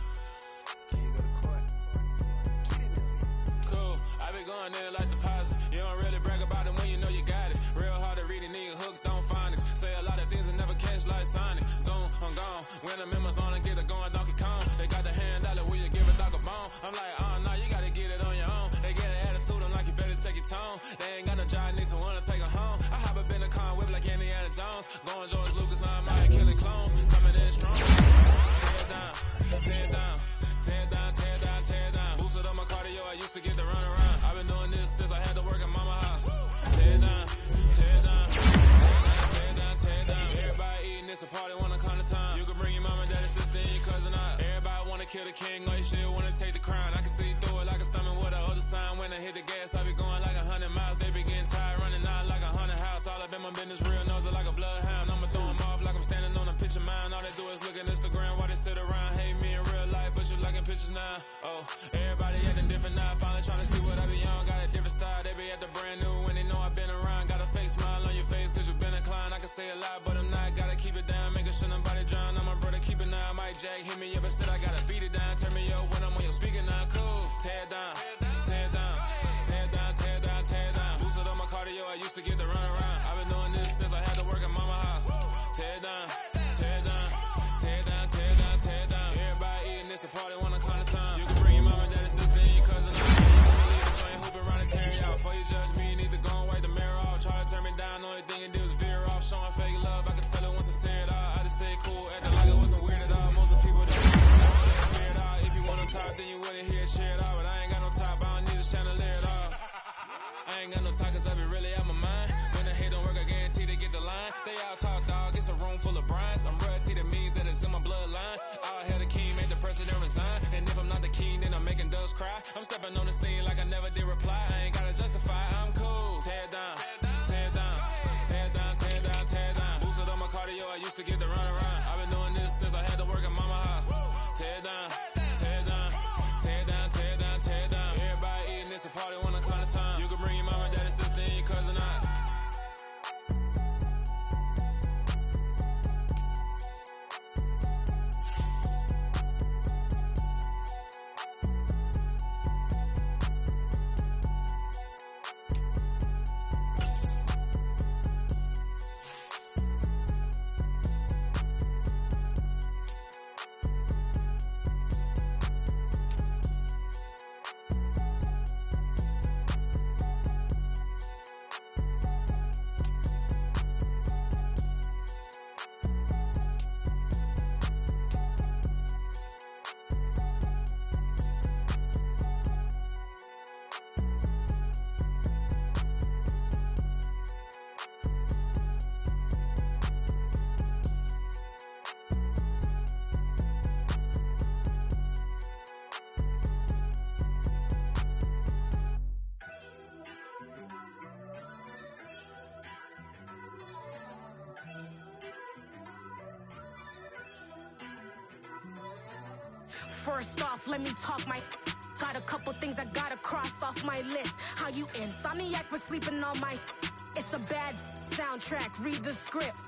Can you go to court? Get it now. Cool. I be going there like deposit. You don't really brag about it when you know you got it. Real hard to read a nigga hooked on phonics. Say a lot of things and never catch like Sonic. Zoom, I'm gone. When the members on and get it going Donkey Kong. They got the hand dollar, will you give a dog a bone? I'm like, oh no, you gotta get it on your own. They get an attitude, I'm like, you better check your tone. They ain't got no job, need someone to take her home. I hop up in the car, whip like Indiana Jones. Going George Lucas, now I'm out killing clones. Coming in strong. Tear down, tear down, tear down, tear down, tear down. Boosted up my cardio, I used to get to run around. I've been doing this since I had to work at mama house. Tear down, tear down, tear down, tear down, tear down. Everybody eating, it's a party, wanna come to time. You can bring your mama, daddy, sister, and your cousin out. Everybody wanna kill the king, like shit, wanna take the crown. I can see through it like a stomach with a other sign. When I hit the gas, I be going like 100 miles. They be getting tired, running out like 100 house. All up in my business, real nose like a bloodhound. I'ma throw them off like I'm standing on a picture mine. All they do is look at Instagram while they sit around. Hate me in real life, but you liking pictures now. Oh, everybody acting different now. Finally trying to see what I be on. Got a different style, they be at the brand new when they know I've been around. Got a fake smile on your face cause you been inclined. I can say a lot, but I'm not. Gotta keep it down, making sure nobody drown. I'm my brother, keep it now. Mike Jack hit me up and said I gotta beat it down. Turn me up when I'm on your speaker now. Cool, tear down, tear down, tear down, tear down, tear down. Boosted up my cardio, I used to get to run around. I've been doing this since I had to work at mama house. Tear down, tear down, tear down, tear down, tear down. Everybody eating, it's a party, wanna come to time. You can bring your mama, daddy, sister, and your cousin out. Leave the train hooping around and tearing you out. Before you judge me, you need to go and wipe the mirror off. Try to turn me down, only thing you did was veer off. Showing fake love, I can tell it once I say it all. I just stay cool, acting like it wasn't weird at all. Most of the people that fear it all. If you want on top, then you wouldn't hear it cheer it all. But I ain't got no top, I don't need a chandelier at all. I ain't got no talk cause I be really out my mind. When the hate don't work, I guarantee to get the line. They all talk dog, it's a room full of brinds. I'm royalty, that means that it's in my bloodline. All hell the king, made the president resign. And if I'm not the king, then I'm making doves cry. I'm stepping on the scene like I never did reply. I ain't gotta justify, I'm cool. Tear down, tear down, tear down, tear down, tear down. Boosted up my cardio, I used to get to run around. I've been doing this since I had to work at mama house. Tear down, tear down, tear down, tear down, tear down. Everybody eating, it's a party, wanna come to time. You can bring your mama, daddy, sister, and your cousin out. First off, let me talk my. Got a couple things I gotta cross off my list. How you insomniac for sleeping on my. It's a bad soundtrack, read the script.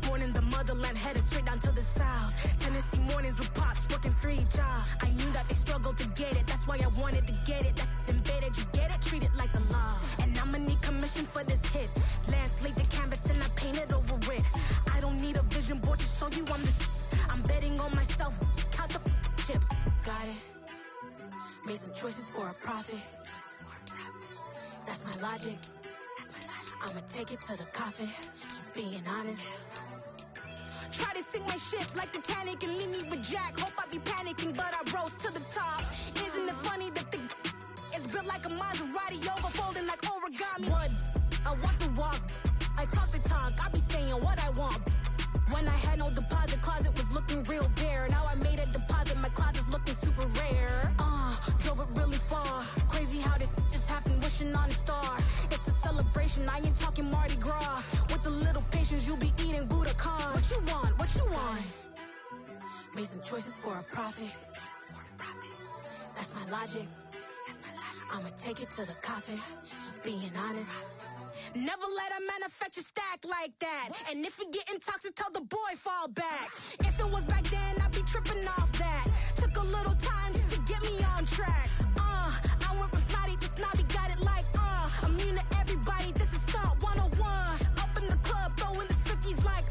Born in the motherland, headed straight down to the south. Tennessee mornings with pops, working 3 jobs. I knew that they struggled to get it, that's why I wanted to get it. That's embedded, you get it, treat it like a law. And I'ma need commission for this hit. Lance laid the canvas and I painted over it. I don't need a vision board to show you I'm the. I'm betting on myself, count the chips. Got it. Made some choices for a profit. That's my logic. I'ma take it to the coffin. Just being honest. Try to sink my ship like Titanic and leave me with Jack. Hope I be panicking, but I rose to the top. Isn't it funny that the it's built like a Maserati, overfolding like origami? What? I walk the walk. I talk the talk. I be saying what I want. When I had no deposit, closet was looking real bare. Now I made a deposit, my closet's looking super rare. Drove it really far. Crazy how did this happen, wishing on a star. It's a celebration, I ain't talking Mardi Gras. With a little patience, you'll be eating Budokan. What you want? What you want? Made some choices for a profit. That's my logic. I'ma take it to the coffin. Just being honest. Never let a manufacture stack like that. And if it getting toxic, tell the boy fall back. If it was back then, I'd be tripping off that. Took a little time just to get me on track. I went from snotty to snobby, got it like, immune to everybody, this is Stunt 101. Up in the club, throwing the cookies like,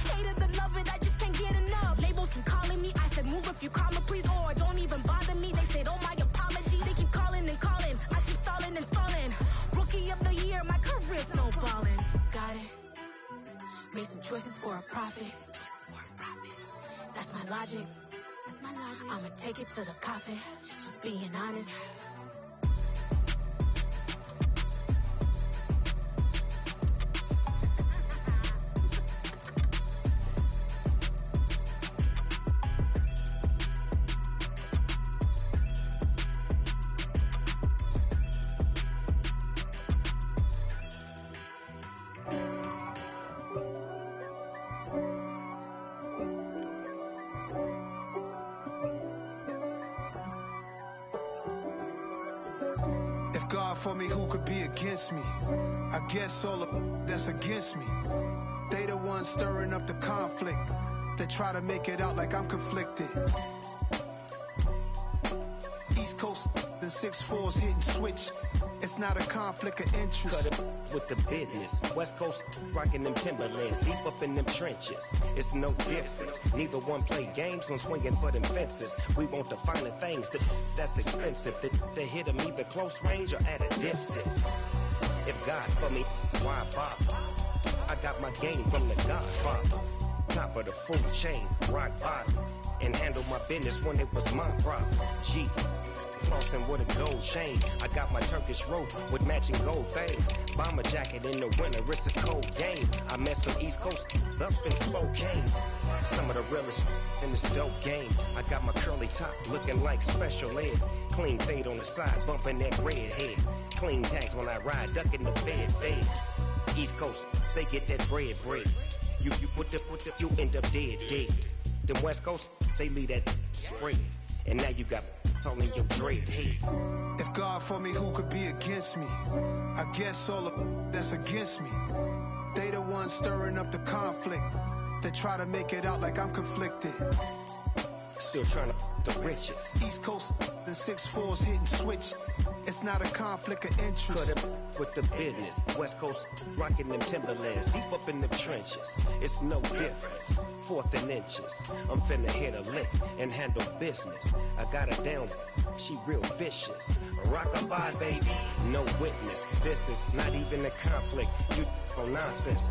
hater to love it, I just can't get enough. Labels keep calling me, I said move if you call me please, or don't even bother me. They said, oh my apology, they keep calling and calling. I keep stalling and stalling. Rookie of the year, my career's snowballing. Got it. Made some choices for a profit. That's my logic. I'ma take it to the coffin. Just being honest. For me, who could be against me? I guess all of that's against me. They the ones stirring up the conflict. They try to make it out like I'm conflicted. East Coast, the 6'4's hitting switch. It's not a conflict of interest. Cut it with the business. West Coast rocking them Timberlands, deep up in them trenches. It's no difference. Neither one play games, no swinging for them fences. We want the finer things that's expensive. They hit them either close range or at a distance. If God for me, why bother? I got my game from the Godfather. Top of the food chain, rock bottom. And handle my business when it was my problem. G. Flossing with a gold chain. I got my Turkish rope with matching gold things. Bomber jacket in the winter, it's a cold game. I mess with East Coast up in Spokane. Some of the realest in this dope game. I got my curly top looking like special ed. Clean fade on the side, bumping that red head. Clean tags when I ride, ducking the feds. East Coast, they get that bread. You you end up dead. Them West Coast, they leave that spray. And now you got all in your dread head. If God for me, who could be against me? I guess all of that's against me. They the ones stirring up the conflict. They try to make it out like I'm conflicted. Still trying to the riches. East Coast, the 6'4's hitting switch. It's not a conflict of interest. Cut it with the business. West Coast rocking them Timberlands, deep up in the trenches. It's no difference. 4th and inches. I'm finna hit a lick and handle business. I got her down, she real vicious. Rockabye, baby, no witness. This is not even a conflict. You on nonsense.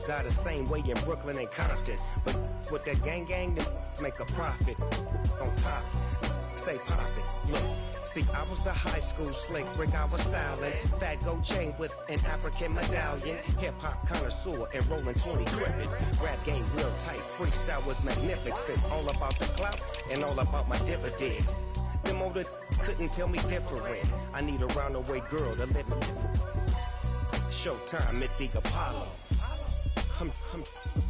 Got the same way in Brooklyn and Compton. But with that gang, they make a profit. On top, stay poppin'. Look. See, I was the high school slick brick, I was styling. Fat gold chain with an African medallion. Hip-hop connoisseur and rolling 20 gripping. Rap game real tight, freestyle was magnificent. All about the clout and all about my dividends. Them older couldn't tell me different. I need a roundaway girl to live in. Showtime, it's the Apollo. I'm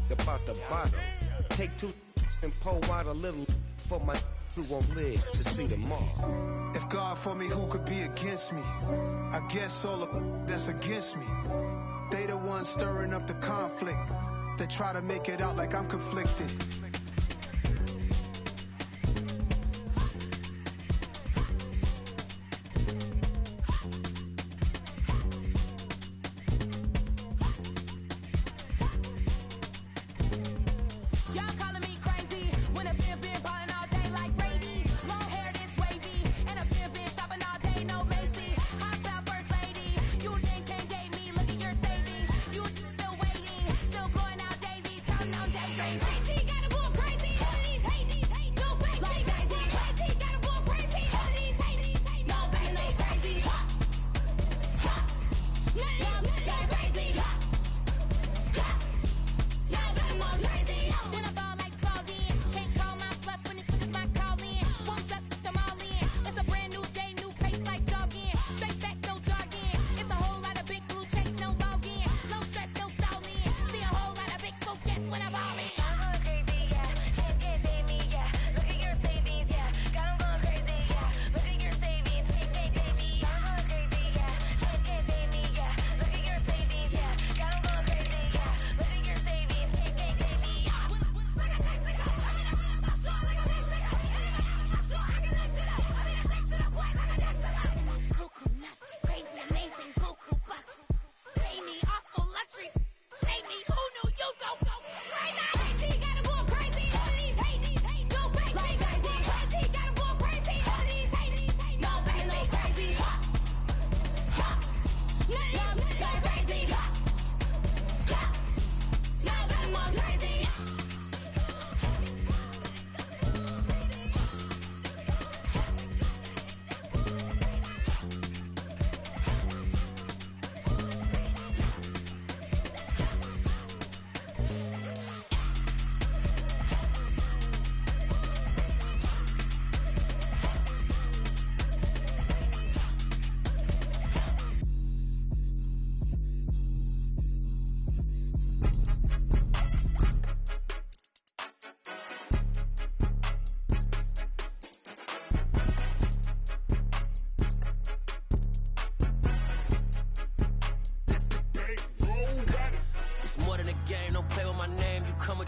about the bottom. Take 2 and pour out a little for my who won't live to see tomorrow. If God for me, who could be against me? I guess all of that's against me. They the ones stirring up the conflict. They try to make it out like I'm conflicted. Crazy, gotta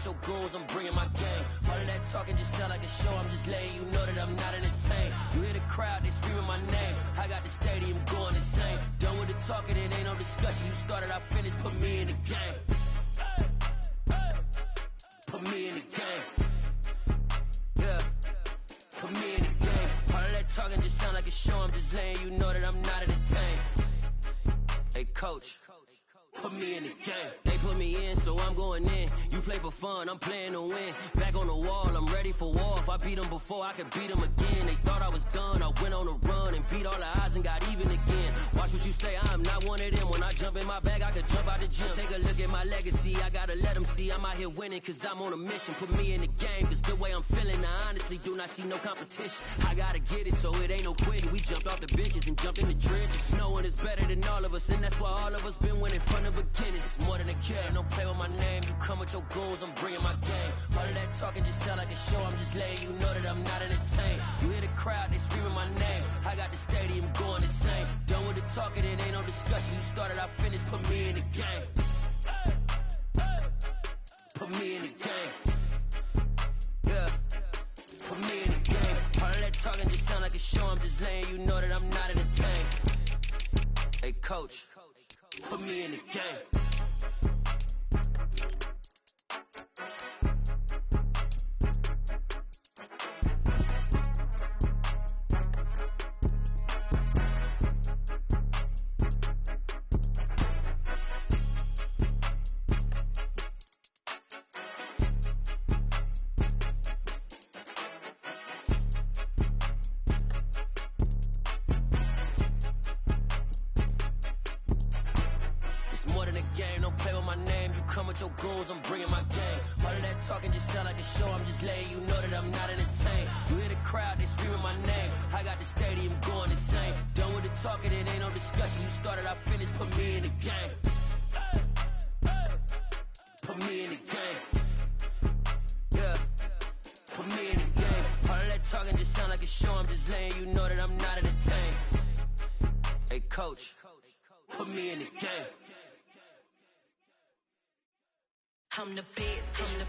with your goons, I'm bringing my game. All of that talking just sound like a show, I'm just letting you know that I'm not entertained. You hear the crowd, they screaming my name. I got the stadium going insane. Done with the talking, it ain't no discussion. You started, I finished, put me in the game. Put me in the game. Yeah. Put me in the game. All of that talking just sound like a show, I'm just letting you know that I'm not entertained. Hey, coach. Put me in the game. They put me in, so I'm going in. You play for fun, I'm playing to win. Back on the wall, I'm ready for war. If I beat them before, I could beat them again. They thought I was done, I went on a run and beat all the odds and got even again. Watch what you say, I'm not one of them. When I jump in my bag, I could jump out the gym. Take a look at my legacy, I gotta let them see I'm out here winning, cause I'm on a mission. Put me in the game, cause the way I'm feeling, I honestly do not see no competition. I gotta get it, so it ain't no quitting. We jumped off the benches and jumped in the trenches. No one is better than all of us, and that's why all of us been winning from the beginning. It's more than a game, don't play with my name. You come with your goons, I'm bringing my game. All of that talking just sound like a show, I'm just letting you know that I'm not entertained. You hear the crowd, they screaming my name. I got the stadium going insane. Done with the talking, it ain't no discussion. You started, I finished, put me in the game. Put me in the game. Yeah. Put me in the game. All of that talking just sound like a show, I'm just letting you know that I'm not entertained. Hey, coach. Put me in the game. Your goals, I'm bringing my game. All of that talking just sound like a show, I'm just letting you know that I'm not entertained. You hear the crowd, they screaming my name. I got the stadium going insane. Done with the talking, it ain't no discussion. You started, I finished, put me in the game. Put me in the game. Yeah. Put me in the game. All of that talking just sound like a show, I'm just letting you know that I'm not entertained. Hey, coach, put me in the game. I'm the best, I'm the